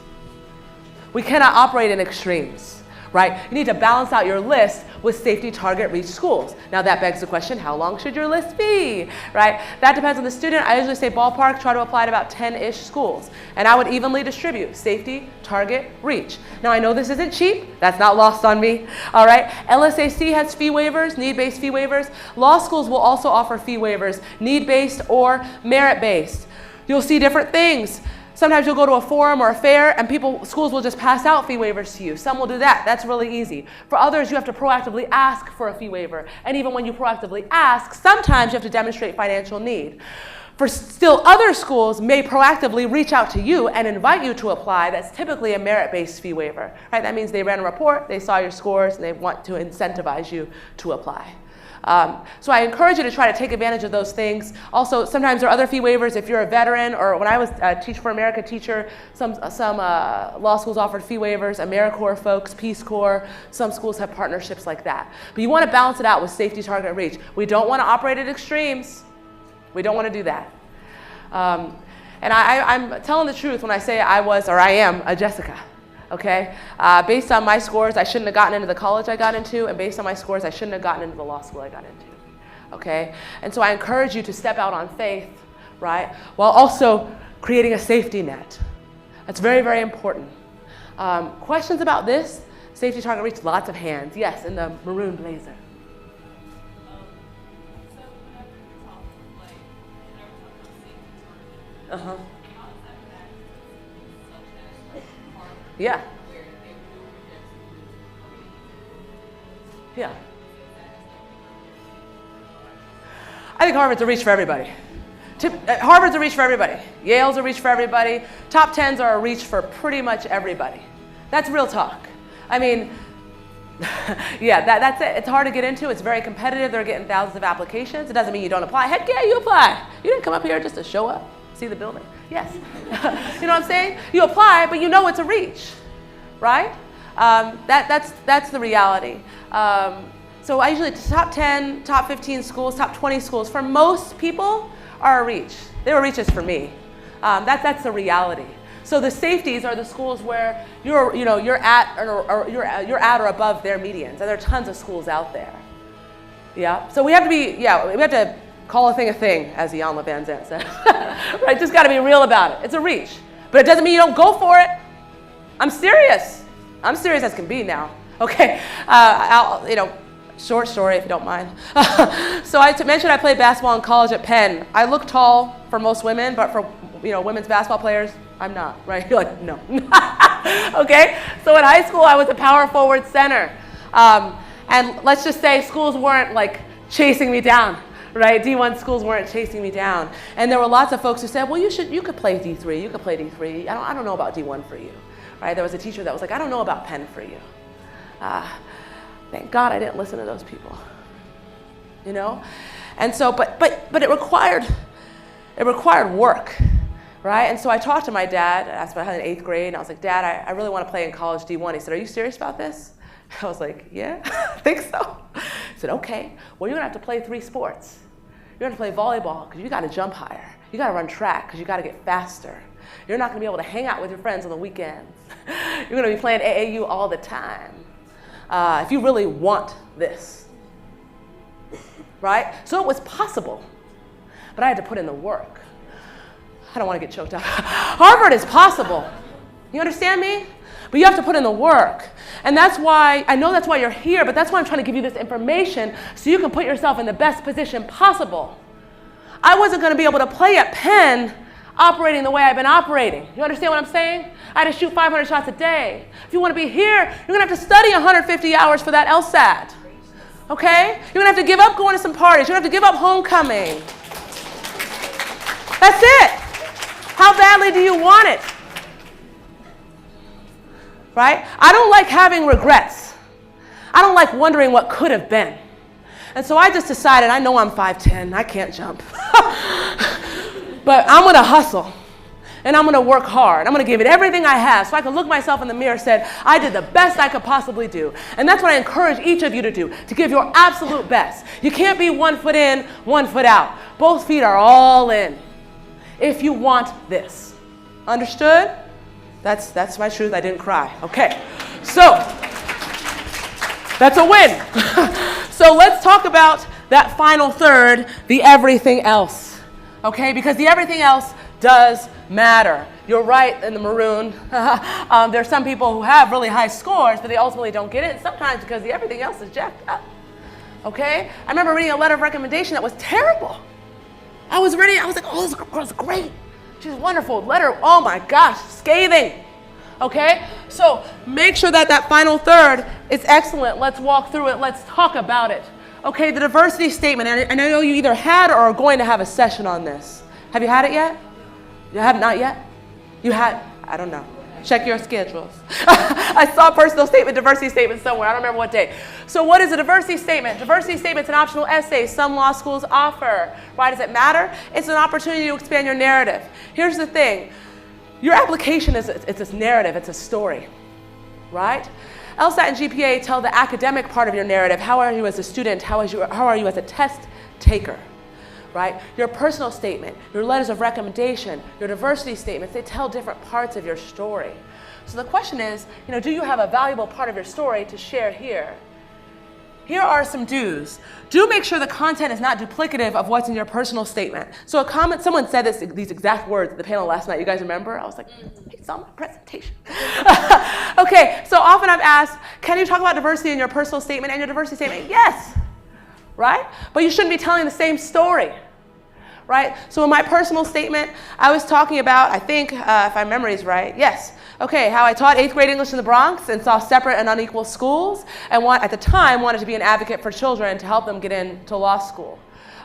We cannot operate in extremes, right? You need to balance out your list with safety target reach schools. Now that begs the question, how long should your list be, right? That depends on the student. I usually say ballpark, try to apply to about 10-ish schools. And I would evenly distribute safety, target, reach. Now I know this isn't cheap. That's not lost on me, all right? LSAC has fee waivers, need-based fee waivers. Law schools will also offer fee waivers, need-based or merit-based. You'll see different things. Sometimes you'll go to a forum or a fair and schools will just pass out fee waivers to you. Some will do that. That's really easy. For others, you have to proactively ask for a fee waiver. And even when you proactively ask, sometimes you have to demonstrate financial need. For still other schools may proactively reach out to you and invite you to apply. That's typically a merit-based fee waiver, right? That means they ran a report, they saw your scores, and they want to incentivize you to apply. So I encourage you to try to take advantage of those things. Also, sometimes there are other fee waivers if you're a veteran, or when I was a Teach for America teacher, some law schools offered fee waivers, AmeriCorps folks, Peace Corps, some schools have partnerships like that. But you want to balance it out with safety, target, reach. We don't want to operate at extremes. We don't want to do that. And I'm telling the truth when I say I was, or I am, a Jessica. Okay, based on my scores, I shouldn't have gotten into the college I got into, and based on my scores, I shouldn't have gotten into the law school I got into. Okay, and so I encourage you to step out on faith, right, while also creating a safety net. That's very, very important. Questions about this? Safety, target, reach, lots of hands. Yes, in the maroon blazer. Uh-huh. Yeah. Yeah. I think Harvard's a reach for everybody. Harvard's a reach for everybody. Yale's a reach for everybody. Top 10s are a reach for pretty much everybody. That's real talk. I mean, yeah, that's it. It's hard to get into. It's very competitive. They're getting thousands of applications. It doesn't mean you don't apply. Heck yeah, you apply. You didn't come up here just to show up, see the building. Yes. You know what I'm saying? You apply, but you know it's a reach, right? That's the reality. So I usually top 10, top 15 schools, top 20 schools, for most people are a reach. They were reaches for me. That's the reality. So the safeties are the schools where you're at or above their medians, and there are tons of schools out there. Yeah. So we have to call a thing, as Jan Van Zandt said. Right? Just got to be real about it. It's a reach, but it doesn't mean you don't go for it. I'm serious. I'm serious as can be now. Okay. Short story if you don't mind. So I mentioned I played basketball in college at Penn. I look tall for most women, but for women's basketball players, I'm not, right? You're like, no. Okay? So in high school, I was a power forward center. And let's just say schools weren't like chasing me down, right? D1 schools weren't chasing me down. And there were lots of folks who said, well, you could play D3, you could play D3. I don't know about D1 for you, right? There was a teacher that was like, I don't know about Penn for you. Thank God I didn't listen to those people, you know? And so, but it required work, right? And so I talked to my dad. I asked about how in 8th grade, and I was like, Dad, I really want to play in college D1. He said, are you serious about this? I was like, yeah, I think so. He said, okay, well, you're gonna have to play 3 sports. You're gonna play volleyball, because you gotta jump higher. You gotta run track, because you gotta get faster. You're not gonna be able to hang out with your friends on the weekends. You're gonna be playing AAU all the time. If you really want this, right? So it was possible, but I had to put in the work. I don't want to get choked up. Harvard is possible. You understand me? But you have to put in the work. And that's why, I know that's why you're here, but that's why I'm trying to give you this information so you can put yourself in the best position possible. I wasn't going to be able to play at Penn operating the way I've been operating. You understand what I'm saying? I had to shoot 500 shots a day. If you want to be here, you're going to have to study 150 hours for that LSAT. Okay? You're going to have to give up going to some parties. You're going to have to give up homecoming. That's it. How badly do you want it? Right? I don't like having regrets. I don't like wondering what could have been. And so I just decided, I know I'm 5'10", I can't jump. But I'm going to hustle. And I'm going to work hard. I'm going to give it everything I have so I can look myself in the mirror and say, I did the best I could possibly do. And that's what I encourage each of you to do, to give your absolute best. You can't be 1 foot in, 1 foot out. Both feet are all in if you want this. Understood? That's my truth. I didn't cry. Okay. So that's a win. So let's talk about that final third, the everything else. Okay? Because the everything else does matter. You're right in the maroon. There's some people who have really high scores, but they ultimately don't get it. Sometimes because the everything else is jacked up. Okay? I remember reading a letter of recommendation that was terrible. I was like, oh, this girl's great. She's wonderful. Letter, oh my gosh, scathing. Okay? So make sure that that final third is excellent. Let's walk through it. Let's talk about it. Okay, the diversity statement. And I know you either had or are going to have a session on this. Have you had it yet? You have not yet? You had? I don't know. Check your schedules. I saw a personal statement, diversity statement somewhere. I don't remember what day. So what is a diversity statement? Diversity statement's an optional essay some law schools offer. Why does it matter? It's an opportunity to expand your narrative. Here's the thing. Your application is it's this narrative. It's a story, right? LSAT and GPA tell the academic part of your narrative. How are you as a student? How are you as a test taker? Right? Your personal statement, your letters of recommendation, your diversity statements, they tell different parts of your story. So the question is, do you have a valuable part of your story to share here? Here are some do's. Do make sure the content is not duplicative of what's in your personal statement. So someone said these exact words at the panel last night. You guys remember? I was like, it's on my presentation. Okay, so often I'm asked, can you talk about diversity in your personal statement and your diversity statement? Yes, right? But you shouldn't be telling the same story. Right? So in my personal statement, I was talking about, I think, if my memory is right, yes. Okay, how I taught 8th grade English in the Bronx and saw separate and unequal schools, and at the time wanted to be an advocate for children to help them get into law school.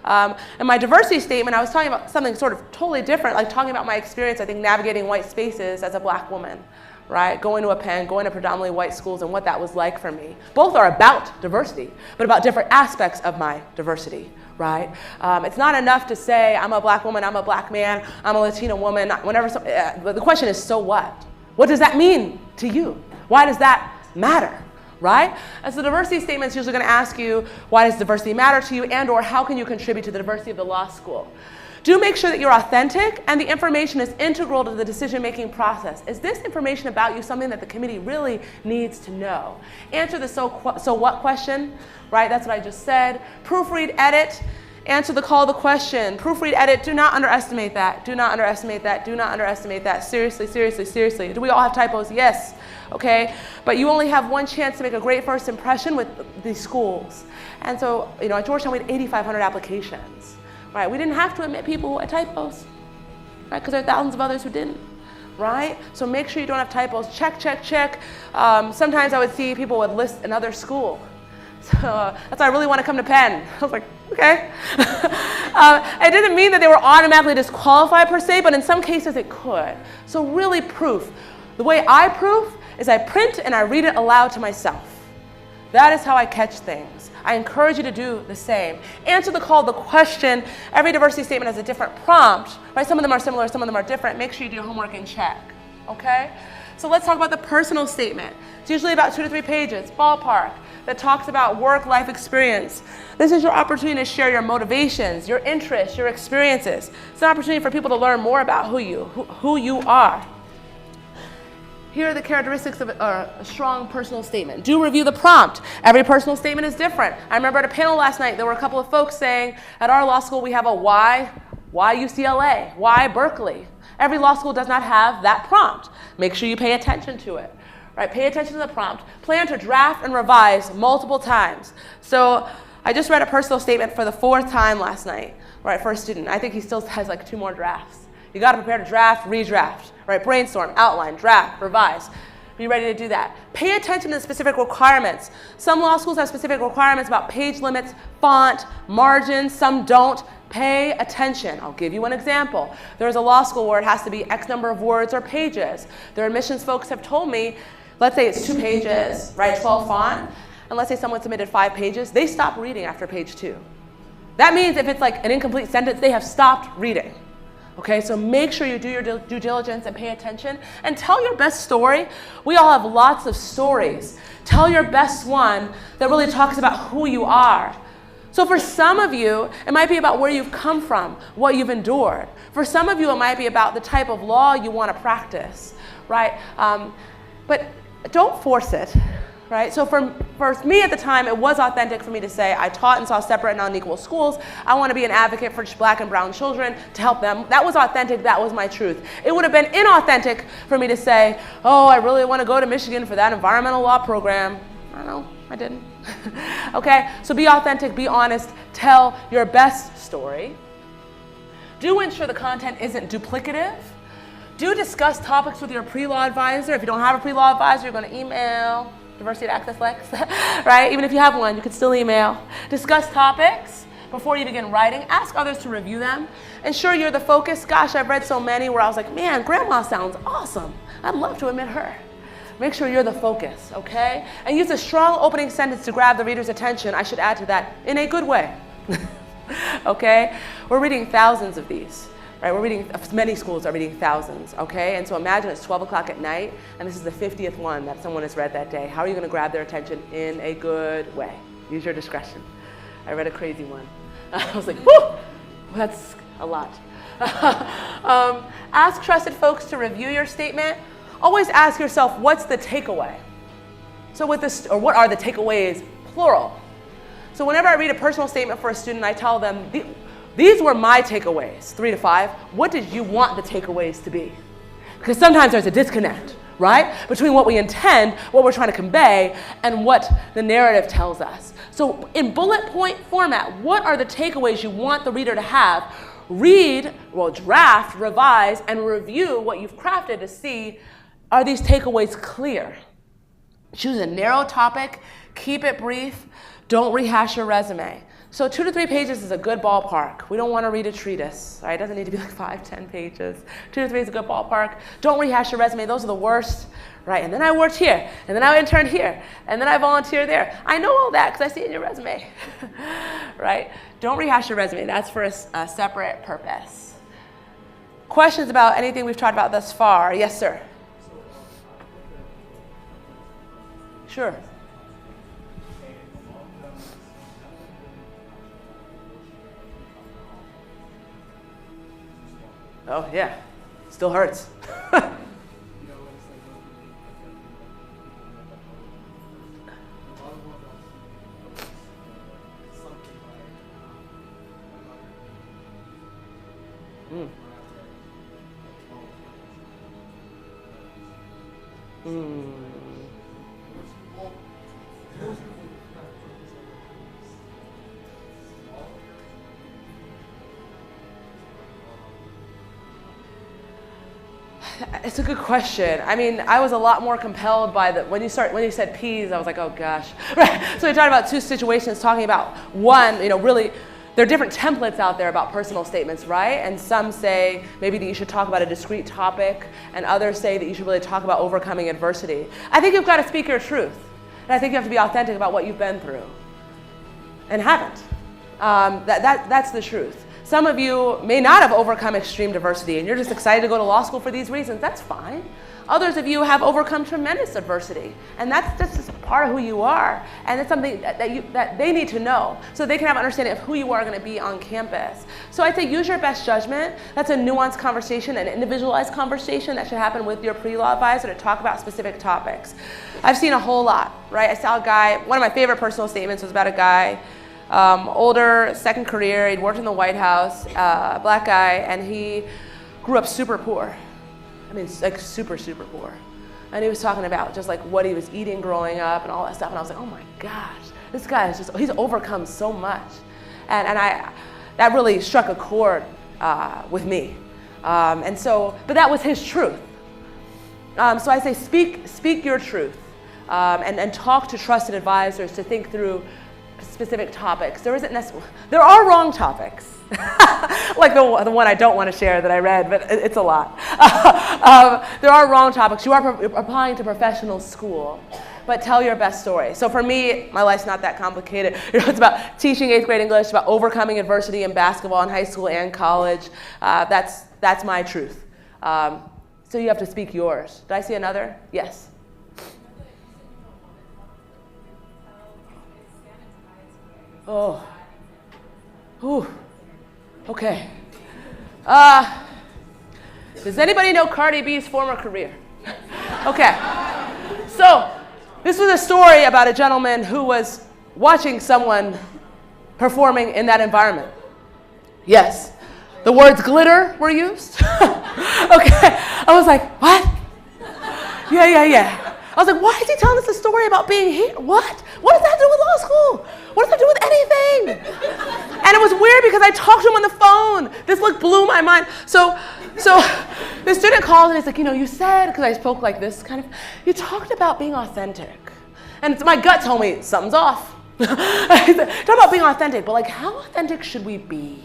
In my diversity statement, I was talking about something sort of totally different, like talking about my experience, I think, navigating white spaces as a black woman. Right? Going to a Penn, going to predominantly white schools, and what that was like for me. Both are about diversity, but about different aspects of my diversity. Right? It's not enough to say, I'm a black woman, I'm a black man, I'm a Latina woman. The question is, so what? What does that mean to you? Why does that matter? Right? As the diversity statement is usually going to ask you, why does diversity matter to you, and or how can you contribute to the diversity of the law school? Do make sure that you're authentic and the information is integral to the decision-making process. Is this information about you something that the committee really needs to know? Answer the so what question, right? That's what I just said. Proofread, edit, answer the call to question. Proofread, edit, do not underestimate that. Do not underestimate that. Do not underestimate that. Seriously, seriously, seriously. Do we all have typos? Yes. Okay? But you only have one chance to make a great first impression with these schools. And so, at Georgetown we had 8,500 applications. Right, we didn't have to admit people who had typos, right? Because there are thousands of others who didn't, right? So make sure you don't have typos. Check, check, check. Sometimes I would see people would list another school. So that's why I really want to come to Penn. I was like, okay. It didn't mean that they were automatically disqualified per se, but in some cases it could. So really proof. The way I proof is I print and I read it aloud to myself. That is how I catch things. I encourage you to do the same. Answer the call, the question. Every diversity statement has a different prompt, right? Some of them are similar, some of them are different. Make sure you do your homework and check, okay? So let's talk about the personal statement. It's usually about 2 to 3 pages, ballpark, that talks about work-life experience. This is your opportunity to share your motivations, your interests, your experiences. It's an opportunity for people to learn more about who you are. Here are the characteristics of a strong personal statement. Do review the prompt. Every personal statement is different. I remember at a panel last night, there were a couple of folks saying, at our law school we have a why UCLA, why Berkeley. Every law school does not have that prompt. Make sure you pay attention to it. Right? Pay attention to the prompt. Plan to draft and revise multiple times. So I just read a personal statement for the 4th time last night, right, for a student. I think he still has like 2 more drafts. You got to prepare to draft, redraft, right? Brainstorm, outline, draft, revise. Be ready to do that. Pay attention to the specific requirements. Some law schools have specific requirements about page limits, font, margins. Some don't. Pay attention. I'll give you an example. There's a law school where it has to be X number of words or pages. Their admissions folks have told me, let's say it's 2 pages, right, 12 font, and let's say someone submitted 5 pages, they stop reading after page 2. That means if it's like an incomplete sentence, they have stopped reading. Okay, so make sure you do your due diligence and pay attention and tell your best story. We all have lots of stories. Tell your best one that really talks about who you are. So for some of you, it might be about where you've come from, what you've endured. For some of you, it might be about the type of law you want to practice, right? But don't force it, right? So for me at the time, it was authentic for me to say, I taught and saw separate and unequal schools. I want to be an advocate for Black and brown children to help them. That was authentic. That was my truth. It would have been inauthentic for me to say, oh, I really want to go to Michigan for that environmental law program. I don't know. I didn't. Okay? So be authentic. Be honest. Tell your best story. Do ensure the content isn't duplicative. Do discuss topics with your pre-law advisor. If you don't have a pre-law advisor, you're going to email Diversity at AccessLex, right? Even if you have one, you could still email. Discuss topics before you begin writing. Ask others to review them. Ensure you're the focus. Gosh, I've read so many where I was like, man, grandma sounds awesome. I'd love to admit her. Make sure you're the focus, okay? And use a strong opening sentence to grab the reader's attention. I should add to that, in a good way. Okay? We're reading thousands of these. Right, we're reading, many schools are reading thousands, okay? And so imagine it's 12 o'clock at night, and this is the 50th one that someone has read that day. How are you gonna grab their attention in a good way? Use your discretion. I read a crazy one. I was like, whoo, that's a lot. Ask trusted folks to review your statement. Always ask yourself, what's the takeaway? So with this, or what are the takeaways, plural? So whenever I read a personal statement for a student, I tell them, these were my takeaways, 3 to 5. What did you want the takeaways to be? Because sometimes there's a disconnect, right? Between what we intend, what we're trying to convey, and what the narrative tells us. So in bullet point format, what are the takeaways you want the reader to have? Read, well, draft, revise, and review what you've crafted to see, are these takeaways clear? Choose a narrow topic, keep it brief, don't rehash your resume. So 2 to 3 pages is a good ballpark. We don't want to read a treatise, right? It doesn't need to be like 5, 10 pages. 2 to 3 is a good ballpark. Don't rehash your resume. Those are the worst, right? And then I worked here, and then I interned here, and then I volunteered there. I know all that because I see it in your resume, right? Don't rehash your resume. That's for a separate purpose. Questions about anything we've talked about thus far? Yes, sir. Sure. Oh, yeah. Still hurts. It's a good question. I mean, I was a lot more compelled by when you said P's, I was like, oh gosh. Right. So we talked about 2 situations, talking about one, really, there are different templates out there about personal statements, right? And some say maybe that you should talk about a discrete topic, and others say that you should really talk about overcoming adversity. I think you've got to speak your truth. And I think you have to be authentic about what you've been through and haven't. That's the truth. Some of you may not have overcome extreme diversity and you're just excited to go to law school for these reasons. That's fine. Others of you have overcome tremendous adversity, and that's just part of who you are. And it's something that they need to know so they can have an understanding of who you are going to be on campus. So I'd say use your best judgment. That's a nuanced conversation, an individualized conversation that should happen with your pre-law advisor to talk about specific topics. I've seen a whole lot, right? I saw a guy, one of my favorite personal statements was about a guy, older, second career, he'd worked in the White House, black guy, and he grew up super poor. I mean, like super, super poor. And he was talking about just like what he was eating growing up and all that stuff. And I was like, oh my gosh, this guy is just, he's overcome so much. And that really struck a chord with me. But that was his truth. So I say speak your truth and talk to trusted advisors to think through specific topics. There are wrong topics. Like the one I don't want to share that I read, but it's a lot. There are wrong topics. You are applying to professional school, but tell your best story. So for me, my life's not that complicated. It's about teaching 8th grade English, about overcoming adversity in basketball in high school and college. That's my truth. So you have to speak yours. Did I see another? Yes. Oh. Ooh. Okay. Does anybody know Cardi B's former career? Okay. So this was a story about a gentleman who was watching someone performing in that environment. Yes. The words glitter were used. Okay. I was like, what? Yeah. I was like, why is he telling us a story about being here? What? What does that do with law school? What does that do with anything? And it was weird because I talked to him on the phone. This look blew my mind. So the student called and he's like, you said, because I spoke like this kind of, you talked about being authentic. And my gut told me something's off. He said, talk about being authentic, but like how authentic should we be?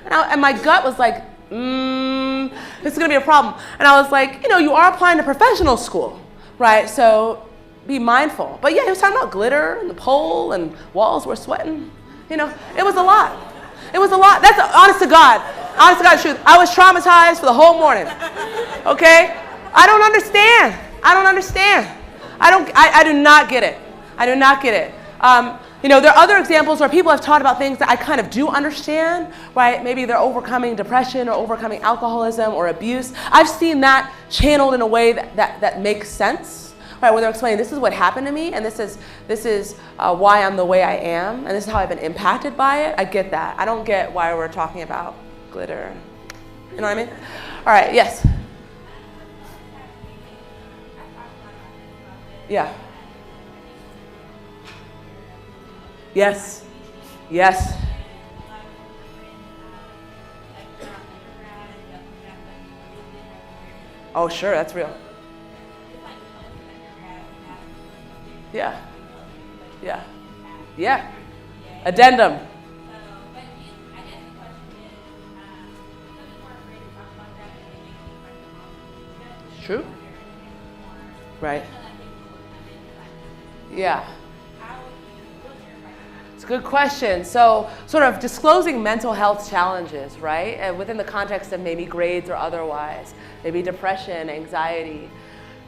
And my gut was like, this is gonna be a problem. And I was like, you are applying to professional school. Right, so be mindful. But yeah, he was talking about glitter and the pole and walls were sweating. It was a lot. It was a lot. That's honest to God truth. I was traumatized for the whole morning. Okay? I don't understand. I do not get it. There are other examples where people have taught about things that I kind of do understand, right? Maybe they're overcoming depression or overcoming alcoholism or abuse. I've seen that channeled in a way that makes sense, right? Where they're explaining, this is what happened to me, and this is why I'm the way I am, and this is how I've been impacted by it. I get that. I don't get why we're talking about glitter. You know what I mean? All right, yes. Yeah. Yes. Oh, sure, that's real. Yeah. Addendum. True. Right. Yeah. It's a good question. So sort of disclosing mental health challenges, right? And within the context of maybe grades or otherwise, maybe depression, anxiety,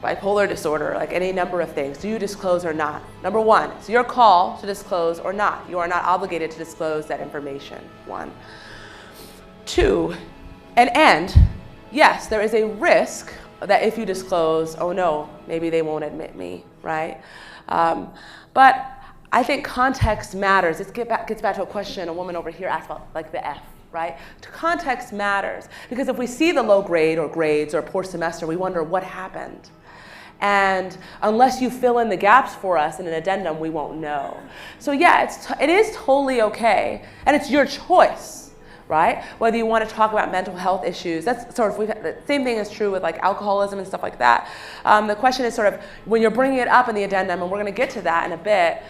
bipolar disorder, like any number of things. Do you disclose or not? Number one, it's your call to disclose or not. You are not obligated to disclose that information, one. Two, and yes, there is a risk that if you disclose, oh no, maybe they won't admit me, right? But I think context matters. It gets back to a question a woman over here asked about, like the F, right? Context matters, because if we see the low grade or grades or poor semester, we wonder what happened. And unless you fill in the gaps for us in an addendum, we won't know. So yeah, it is totally okay, and it's your choice, right? Whether you want to talk about mental health issues, that's sort of, the same thing is true with like alcoholism and stuff like that. The question is sort of, when you're bringing it up in the addendum, and we're going to get to that in a bit,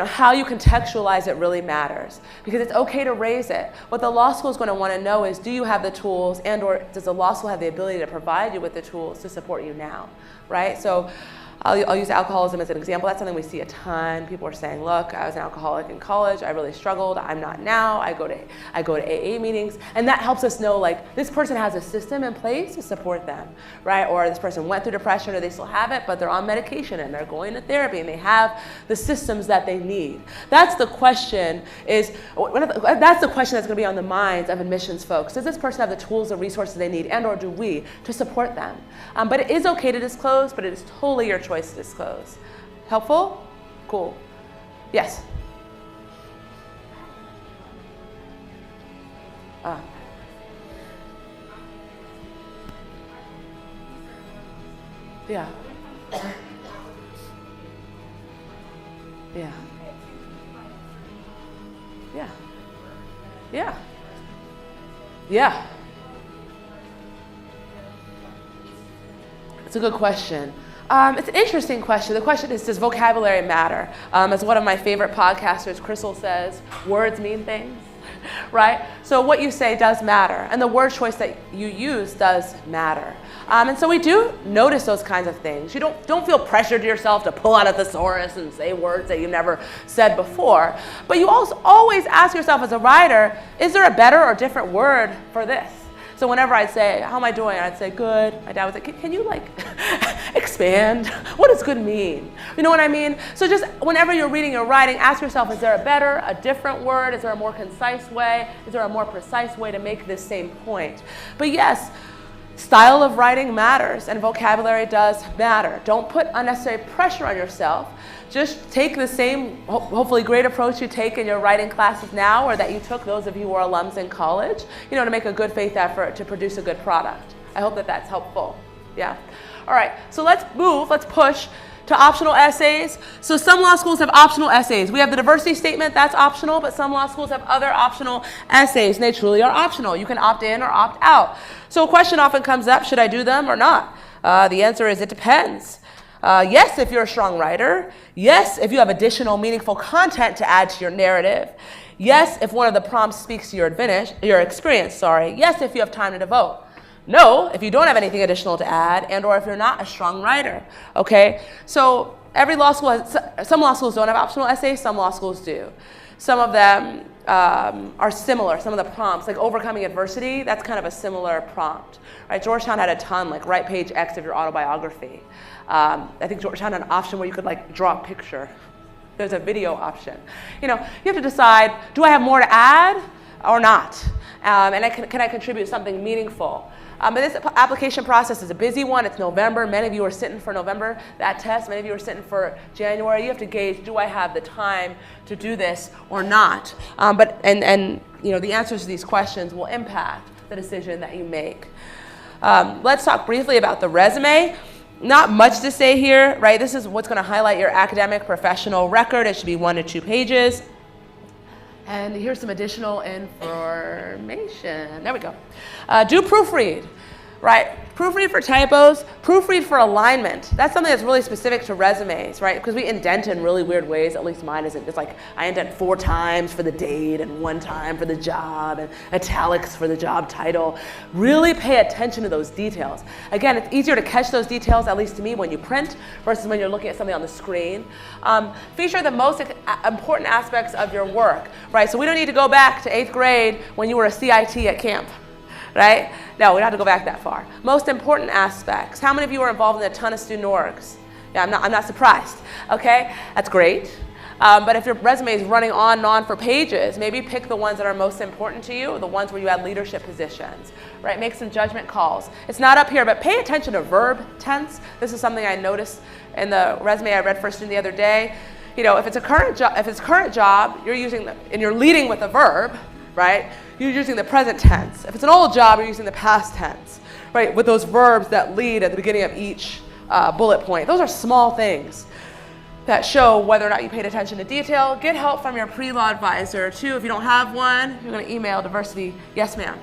how you contextualize it really matters, because it's okay to raise it. What the law school is going to want to know is, do you have the tools, and or does the law school have the ability to provide you with the tools to support you now, right? So I'll use alcoholism as an example. That's something we see a ton. People are saying, look, I was an alcoholic in college. I really struggled. I'm not now. I go to AA meetings. And that helps us know, like, this person has a system in place to support them, right? Or this person went through depression, or they still have it, but they're on medication and they're going to therapy and they have the systems that they need. That's the question that's the question that's going to be on the minds of admissions folks. Does this person have the tools and resources they need, and or do we, to support them? But it is okay to disclose, but it is totally your choice to disclose. Helpful? Cool. Yes? Yeah. Yeah. Yeah. Yeah. Yeah. It's a good question. It's an interesting question. The question is, does vocabulary matter? As one of my favorite podcasters, Crystal, says, words mean things, right? So what you say does matter, and the word choice that you use does matter. And so we do notice those kinds of things. You don't feel pressured to yourself to pull out a thesaurus and say words that you've never said before. But you also always ask yourself as a writer, is there a better or different word for this? So whenever I'd say, how am I doing? I'd say, good. My dad would say, can you like expand? What does good mean? You know what I mean? So just whenever you're reading or writing, ask yourself, is there a better, a different word? Is there a more concise way? Is there a more precise way to make this same point? But yes, style of writing matters, and vocabulary does matter. Don't put unnecessary pressure on yourself. Just take the same, hopefully great approach you take in your writing classes now, or that you took, those of you who are alums in college, to make a good faith effort to produce a good product. I hope that that's helpful. Yeah. All right, so let's push to optional essays. So some law schools have optional essays. We have the diversity statement, that's optional, but some law schools have other optional essays, and they truly are optional. You can opt in or opt out. So a question often comes up, should I do them or not? The answer is it depends. Yes, if you're a strong writer. Yes, if you have additional meaningful content to add to your narrative. Yes, if one of the prompts speaks to your experience. Yes, if you have time to devote. No, if you don't have anything additional to add, and or if you're not a strong writer. Okay, so every law school some law schools don't have optional essays, some law schools do. Some of them are similar. Some of the prompts, like overcoming adversity, that's kind of a similar prompt. Right? Georgetown had a ton, like write page X of your autobiography. I think Georgetown had an option where you could like draw a picture. There's a video option. You have to decide, do I have more to add or not? And can I contribute something meaningful? But this application process is a busy one. It's November. Many of you are sitting for November, that test. Many of you are sitting for January. You have to gauge, do I have the time to do this or not? The answers to these questions will impact the decision that you make. Let's talk briefly about the resume. Not much to say here, right? This is what's going to highlight your academic professional record. It should be 1 to 2 pages. And here's some additional information. There we go. Do proofread, right? Proofread for typos, proofread for alignment. That's something that's really specific to resumes, right? Because we indent in really weird ways. At least mine isn't. It's like I indent 4 times for the date and 1 time for the job and italics for the job title. Really pay attention to those details. Again, it's easier to catch those details, at least to me, when you print versus when you're looking at something on the screen. Feature the most important aspects of your work, right? So we don't need to go back to 8th grade when you were a CIT at camp. Right? No, we don't have to go back that far. Most important aspects. How many of you are involved in a ton of student orgs? Yeah, I'm not surprised. Okay, that's great. But if your resume is running on and on for pages, maybe pick the ones that are most important to you, the ones where you had leadership positions. Right? Make some judgment calls. It's not up here, but pay attention to verb tense. This is something I noticed in the resume I read for a student the other day. If it's a current job, you're leading with a verb, right? You're using the present tense. If it's an old job, you're using the past tense, right? With those verbs that lead at the beginning of each bullet point. Those are small things that show whether or not you paid attention to detail. Get help from your pre-law advisor too. If you don't have one, you're going to email diversity. Yes, ma'am.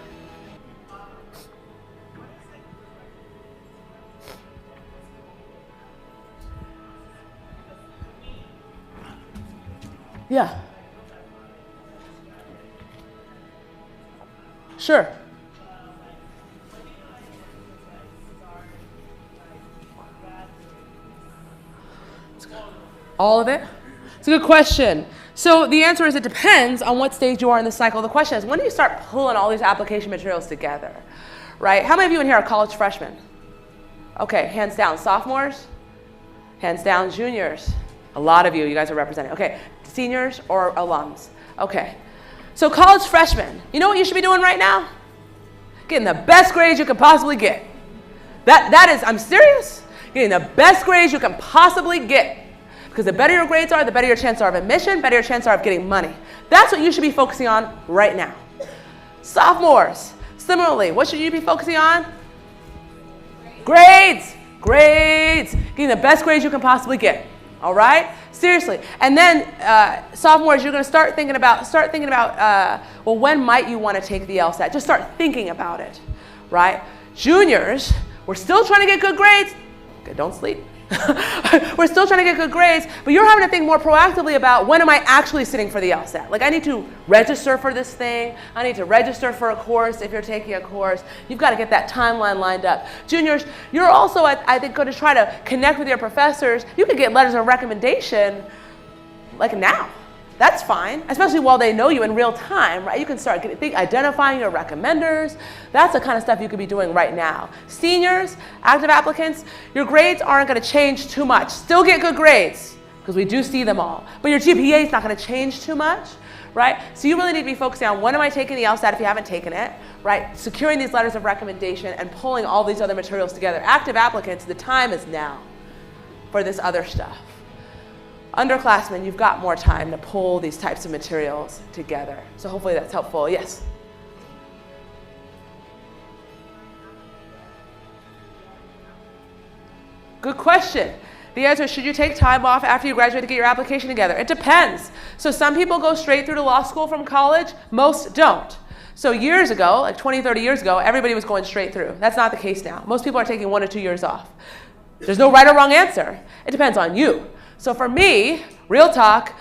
Yeah. Sure. All of it? It's a good question. So the answer is it depends on what stage you are in the cycle. The question is, when do you start pulling all these application materials together, right? How many of you in here are college freshmen? Okay, hands down, sophomores? Hands down, juniors. A lot of you guys are represented. Okay, seniors or alums. Okay, so college freshmen, you know what you should be doing right now? Getting the best grades you can possibly get. That is, I'm serious, getting the best grades you can possibly get. Because the better your grades are, the better your chances are of admission, better your chances are of getting money. That's what you should be focusing on right now. Sophomores, similarly, what should you be focusing on? Grades. Grades. Getting the best grades you can possibly get. All right? Seriously. And then sophomores, you're going to start thinking about, well, when might you want to take the LSAT? Just start thinking about it, right? Juniors, we're still trying to get good grades. Okay, don't sleep. We're still trying to get good grades, but you're having to think more proactively about when am I actually sitting for the LSAT? Like I need to register for this thing. I need to register for a course if you're taking a course. You've got to get that timeline lined up. Juniors, you're also, I think, going to try to connect with your professors. You could get letters of recommendation like now. That's fine, especially while they know you in real time, right? You can start identifying your recommenders. That's the kind of stuff you could be doing right now. Seniors, active applicants, your grades aren't going to change too much. Still get good grades, because we do see them all. But your GPA is not going to change too much, right? So you really need to be focusing on when am I taking the LSAT if you haven't taken it, right? Securing these letters of recommendation and pulling all these other materials together. Active applicants, the time is now for this other stuff. Underclassmen, you've got more time to pull these types of materials together. So hopefully that's helpful. Yes? Good question. The answer is, should you take time off after you graduate to get your application together? It depends. So some people go straight through to law school from college. Most don't. So years ago, like 20, 30 years ago, everybody was going straight through. That's not the case now. Most people are taking 1 or 2 years off. There's no right or wrong answer. It depends on you. So for me, real talk,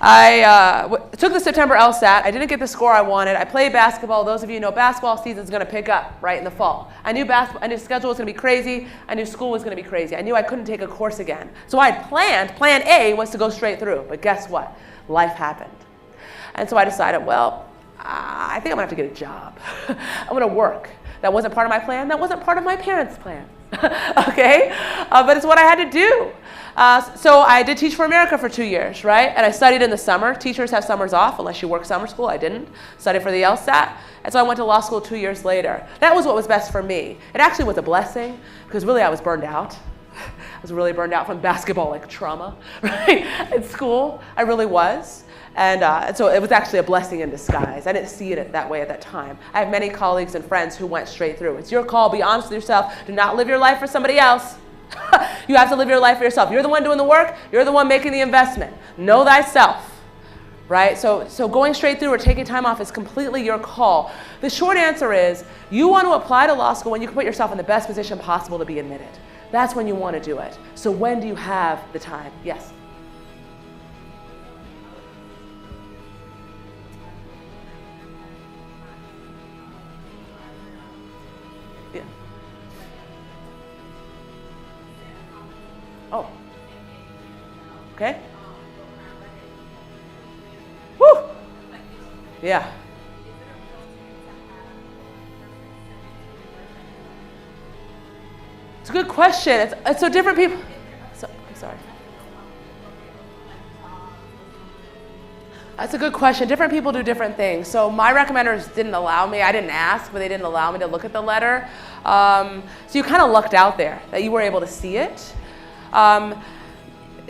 I took the September LSAT. I didn't get the score I wanted. I played basketball. Those of you who know basketball season's going to pick up right in the fall. I knew the schedule was going to be crazy. I knew school was going to be crazy. I knew I couldn't take a course again. So I had planned, plan A was to go straight through. But guess what? Life happened. And so I decided, well, I think I'm going to have to get a job. I'm going to work. That wasn't part of my plan. That wasn't part of my parents' plan. Okay? But it's what I had to do. So I did Teach for America for 2 years, right? And I studied in the summer. Teachers have summers off unless you work summer school. I didn't. Studied for the LSAT. And so I went to law school 2 years later. That was what was best for me. It actually was a blessing because really I was burned out. I was really burned out from basketball, like trauma, right? In school, I really was. And so it was actually a blessing in disguise. I didn't see it that way at that time. I have many colleagues and friends who went straight through. It's your call. Be honest with yourself. Do not live your life for somebody else. You have to live your life for yourself. You're the one doing the work. You're the one making the investment. Know thyself, right? So going straight through or taking time off is completely your call. The short answer is you want to apply to law school when you can put yourself in the best position possible to be admitted. That's when you want to do it. So when do you have the time? Yes? Yeah. Oh. Okay. Woo! Yeah. It's a good question. It's so different people. I'm sorry. That's a good question. Different people do different things. So my recommenders didn't allow me. I didn't ask, but they didn't allow me to look at the letter. So you kind of lucked out there that you were able to see it.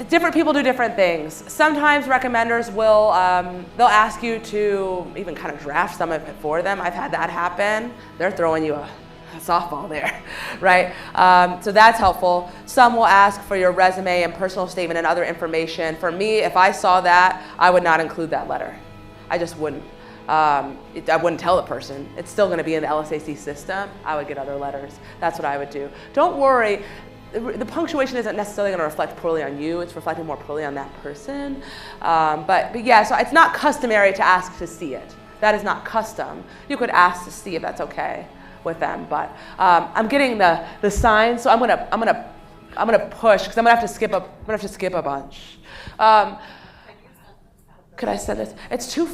Different people do different things. Sometimes recommenders will, they'll ask you to even kind of draft some of it for them. I've had that happen. They're throwing you a softball there, right? So that's helpful. Some will ask for your resume and personal statement and other information. For me, if I saw that, I would not include that letter. I just wouldn't. I wouldn't tell the person. It's still going to be in the LSAC system. I would get other letters. That's what I would do. Don't worry. The punctuation isn't necessarily going to reflect poorly on you. It's reflecting more poorly on that person. But yeah, so it's not customary to ask to see it. That is not custom. You could ask to see if that's okay with them. But I'm getting the signs, so I'm gonna I'm gonna push because I'm gonna have to skip a bunch. Could I send this? It's too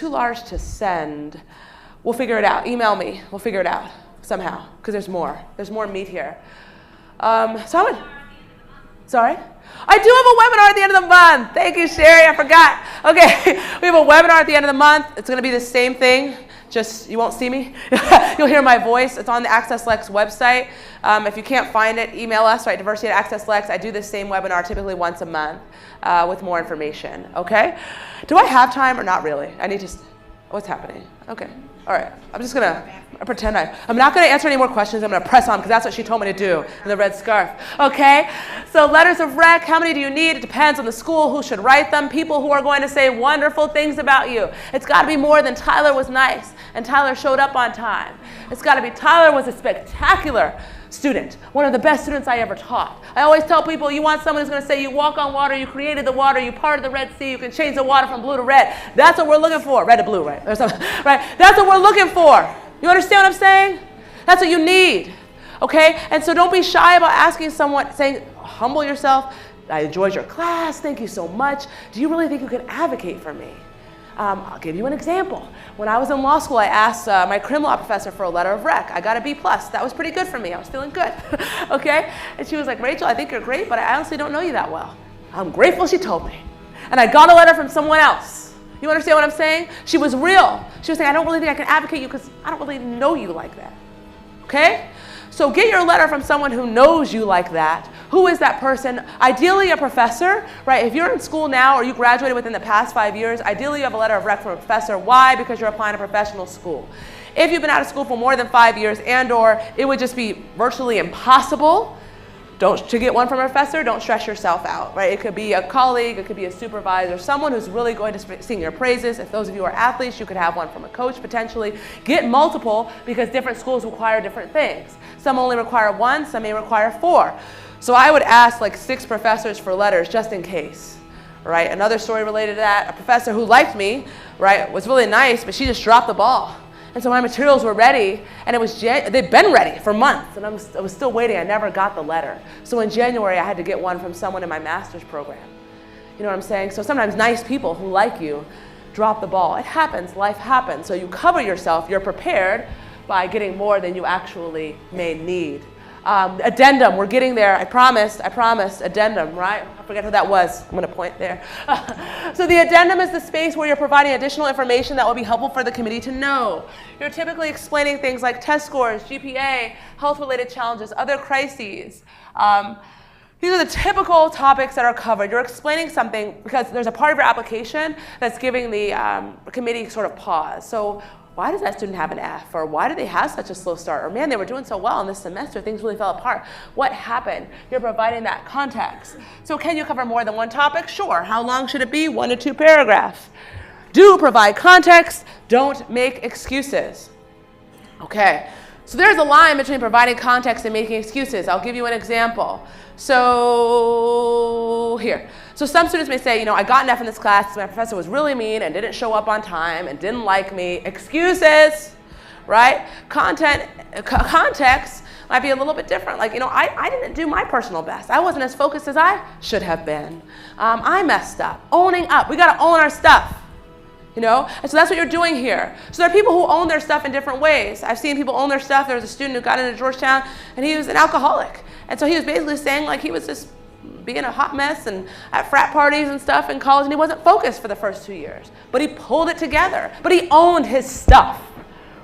large to send. We'll figure it out. Email me. We'll figure it out somehow because there's more. There's more meat here. Sorry? I do have a webinar at the end of the month. Thank you, Sherry. I forgot. Okay, we have a webinar at the end of the month. It's going to be the same thing. Just, you won't see me. You'll hear my voice. It's on the AccessLex website. If you can't find it, email us, right? Diversity@AccessLex. I do this same webinar typically once a month with more information. Okay? Do I have time or not really? I need to. What's happening? Okay. All right. I'm just going to pretend I'm not going to answer any more questions. I'm going to press on because that's what she told me to do in the red scarf. Okay? So letters of rec, how many do you need? It depends on the school, who should write them, people who are going to say wonderful things about you. It's got to be more than Tyler was nice and Tyler showed up on time. It's got to be Tyler was a spectacular student, one of the best students I ever taught. I always tell people, you want someone who's going to say you walk on water, you created the water, you parted the Red Sea, you can change the water from blue to red. That's what we're looking for. Red to blue, right? Or something, right? That's what we're looking for. You understand what I'm saying? That's what you need. Okay? And so don't be shy about asking someone, saying, humble yourself. I enjoyed your class. Thank you so much. Do you really think you can advocate for me? I'll give you an example. When I was in law school, I asked my crim law professor for a letter of rec. I got a B+. That was pretty good for me. I was feeling good. Okay? And she was like, Rachel, I think you're great, but I honestly don't know you that well. I'm grateful she told me. And I got a letter from someone else. You understand what I'm saying? She was real. She was saying, I don't really think I can advocate you because I don't really know you like that. Okay? So get your letter from someone who knows you like that. Who is that person? Ideally a professor, right? If you're in school now or you graduated within the past 5 years, ideally you have a letter of rec from a professor. Why? Because you're applying to professional school. If you've been out of school for more than 5 years and or it would just be virtually impossible to get one from a professor, don't stress yourself out, right? It could be a colleague, it could be a supervisor, someone who's really going to sing your praises. If those of you are athletes, you could have one from a coach potentially. Get multiple because different schools require different things. Some only require one, some may require 4. So I would ask like 6 professors for letters just in case, right? Another story related to that, a professor who liked me, right, was really nice, but she just dropped the ball. And so my materials were ready, and they'd been ready for months, and I was still waiting. I never got the letter. So in January, I had to get one from someone in my master's program. You know what I'm saying? So sometimes nice people who like you drop the ball. It happens. Life happens. So you cover yourself. You're prepared by getting more than you actually may need. Addendum, we're getting there. I promised, addendum, right? I forget who that was. I'm going to point there. So the addendum is the space where you're providing additional information that will be helpful for the committee to know. You're typically explaining things like test scores, GPA, health-related challenges, other crises. These are the typical topics that are covered. You're explaining something because there's a part of your application that's giving the committee sort of pause. So why does that student have an F? Or why did they have such a slow start? Or man, they were doing so well in this semester, things really fell apart. What happened? You're providing that context. So can you cover more than one topic? Sure. How long should it be? 1 to 2 paragraphs. Do provide context. Don't make excuses. Okay. So there's a line between providing context and making excuses. I'll give you an example. So here. So some students may say, you know, I got an F in this class because my professor was really mean and didn't show up on time and didn't like me. Excuses, right? Context might be a little bit different. Like, you know, I didn't do my personal best. I wasn't as focused as I should have been. I messed up. Owning up. We got to own our stuff. You know? And so that's what you're doing here. So there are people who own their stuff in different ways. I've seen people own their stuff. There was a student who got into Georgetown and he was an alcoholic. And so he was basically saying like he was just being a hot mess and at frat parties and stuff in college, and he wasn't focused for the first 2 years. But he pulled it together. But he owned his stuff,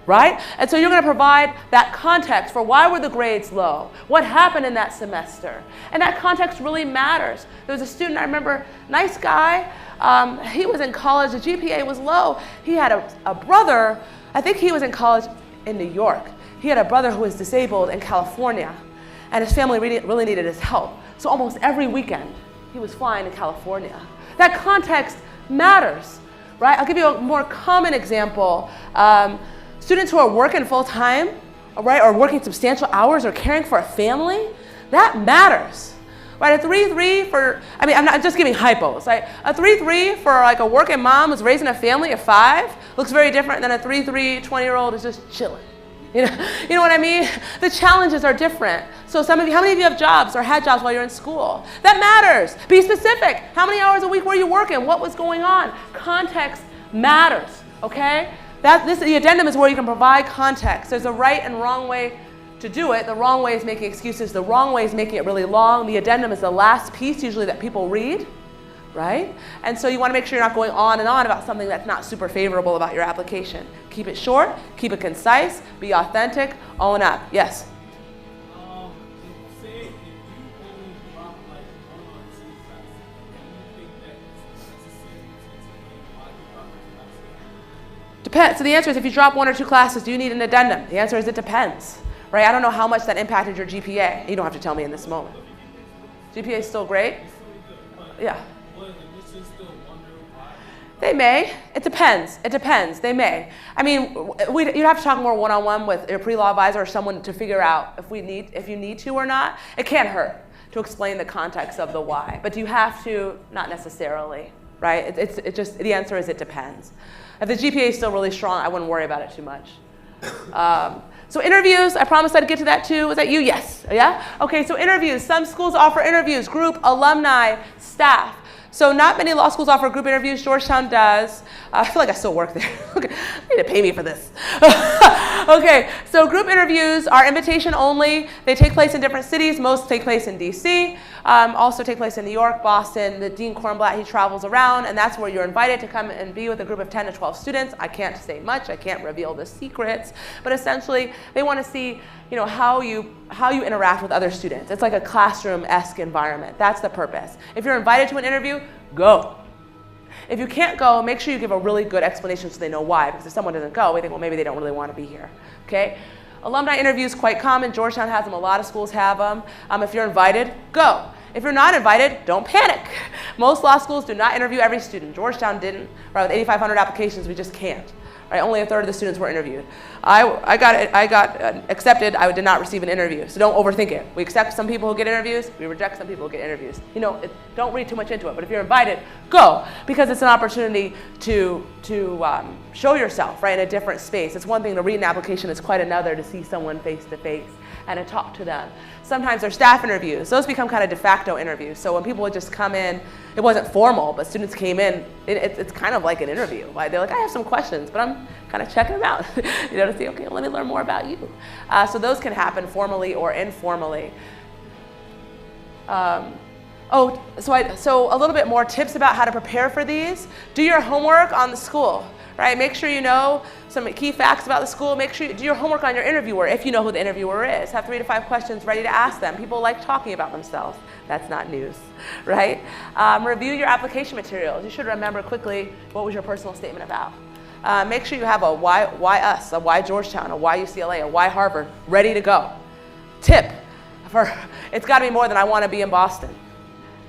right? And so you're going to provide that context for why were the grades low? What happened in that semester? And that context really matters. There was a student I remember, nice guy. He was in college. The GPA was low. He had a brother. I think he was in college in New York. He had a brother who was disabled in California, and his family really needed his help. So almost every weekend, he was flying to California. That context matters, right? I'll give you a more common example. Students who are working full-time, right, or working substantial hours or caring for a family, that matters. Right, a 3-3 for, I mean, I'm not just giving hypos, right? A 3-3 for like a working mom who's raising a family of 5 looks very different than a 3-3 20-year-old who's just chilling. You know what I mean? The challenges are different. So how many of you have jobs or had jobs while you're in school? That matters. Be specific. How many hours a week were you working? What was going on? Context matters, okay? The addendum is where you can provide context. There's a right and wrong way to do it. The wrong way is making excuses. The wrong way is making it really long. The addendum is the last piece usually that people read, right? And so you want to make sure you're not going on and on about something that's not super favorable about your application. Keep it short, keep it concise, be authentic, own up. Yes? Say if you only drop like 1 or 2 classes, and you think that it's necessary to explain why you dropped the class? Depends. So the answer is, if you drop 1 or 2 classes, do you need an addendum? The answer is it depends, right? I don't know how much that impacted your GPA. You don't have to tell me in this moment. GPA is still great? Yeah. They may. It depends. It depends. They may. I mean, you'd have to talk more one-on-one with your pre-law advisor or someone to figure out if you need to or not. It can't hurt to explain the context of the why. But do you have to? Not necessarily, right? The answer is it depends. If the GPA is still really strong, I wouldn't worry about it too much. So interviews, I promised I'd get to that too. Was that you? Yes. Yeah? Okay, so interviews. Some schools offer interviews, group, alumni, staff. So not many law schools offer group interviews. Georgetown does. I feel like I still work there. Okay, they need to pay me for this. Okay, so group interviews are invitation only. They take place in different cities. Most take place in DC. Also take place in New York, Boston. The Dean Kornblatt, he travels around, and that's where you're invited to come and be with a group of 10 to 12 students. I can't say much. I can't reveal the secrets, but essentially they want to see, how you interact with other students. It's like a classroom-esque environment. That's the purpose. If you're invited to an interview, go. If you can't go, make sure you give a really good explanation so they know why, because if someone doesn't go, we think, well, maybe they don't really want to be here, okay? Alumni interviews, quite common. Georgetown has them. A lot of schools have them. If you're invited, go. If you're not invited, don't panic. Most law schools do not interview every student. Georgetown didn't. Right, with 8,500 applications, we just can't. Right, only a third of the students were interviewed. I got accepted. I did not receive an interview, so don't overthink it. We accept some people who get interviews. We reject some people who get interviews. Don't read too much into it. But if you're invited, go, because it's an opportunity to show yourself, right, in a different space. It's one thing to read an application. It's quite another to see someone face to face and to talk to them. Sometimes they're staff interviews. Those become kind of de facto interviews. So when people would just come in, it wasn't formal, but students came in, it's kind of like an interview. They're like, I have some questions, but I'm kind of checking them out, to see, okay, well, let me learn more about you. So those can happen formally or informally. So a little bit more tips about how to prepare for these. Do your homework on the school. Right? Make sure you know some key facts about the school. Make sure you do your homework on your interviewer if you know who the interviewer is. Have 3 to 5 questions ready to ask them. People like talking about themselves. That's not news, right? Review your application materials. You should remember quickly what was your personal statement about. Make sure you have a why us, a why Georgetown, a why UCLA, a why Harvard ready to go. Tip, it's got to be more than I want to be in Boston.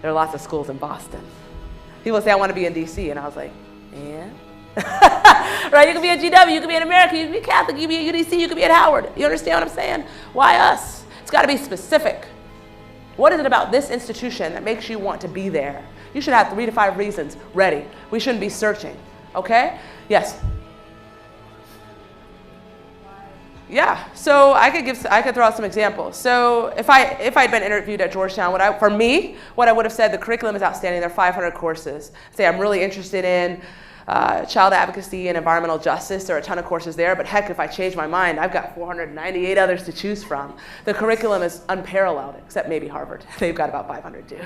There are lots of schools in Boston. People say I want to be in DC, and I was like, yeah. Right? You could be at GW, you could be in America, you could be Catholic, you could be at UDC, you could be at Howard. You understand what I'm saying? Why us? It's got to be specific. What is it about this institution that makes you want to be there? You should have 3 to 5 reasons ready. We shouldn't be searching. Okay? Yes? Yeah. So I could throw out some examples. So if I'd been interviewed at Georgetown, what I would have said, the curriculum is outstanding. There are 500 courses. Say I'm really interested in child advocacy and environmental justice. There are a ton of courses there, but heck, if I change my mind, I've got 498 others to choose from. The curriculum is unparalleled, except maybe Harvard. They've got about 500 too,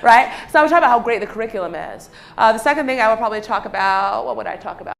right? So I would talk about how great the curriculum is. The second thing I would probably talk about, what would I talk about?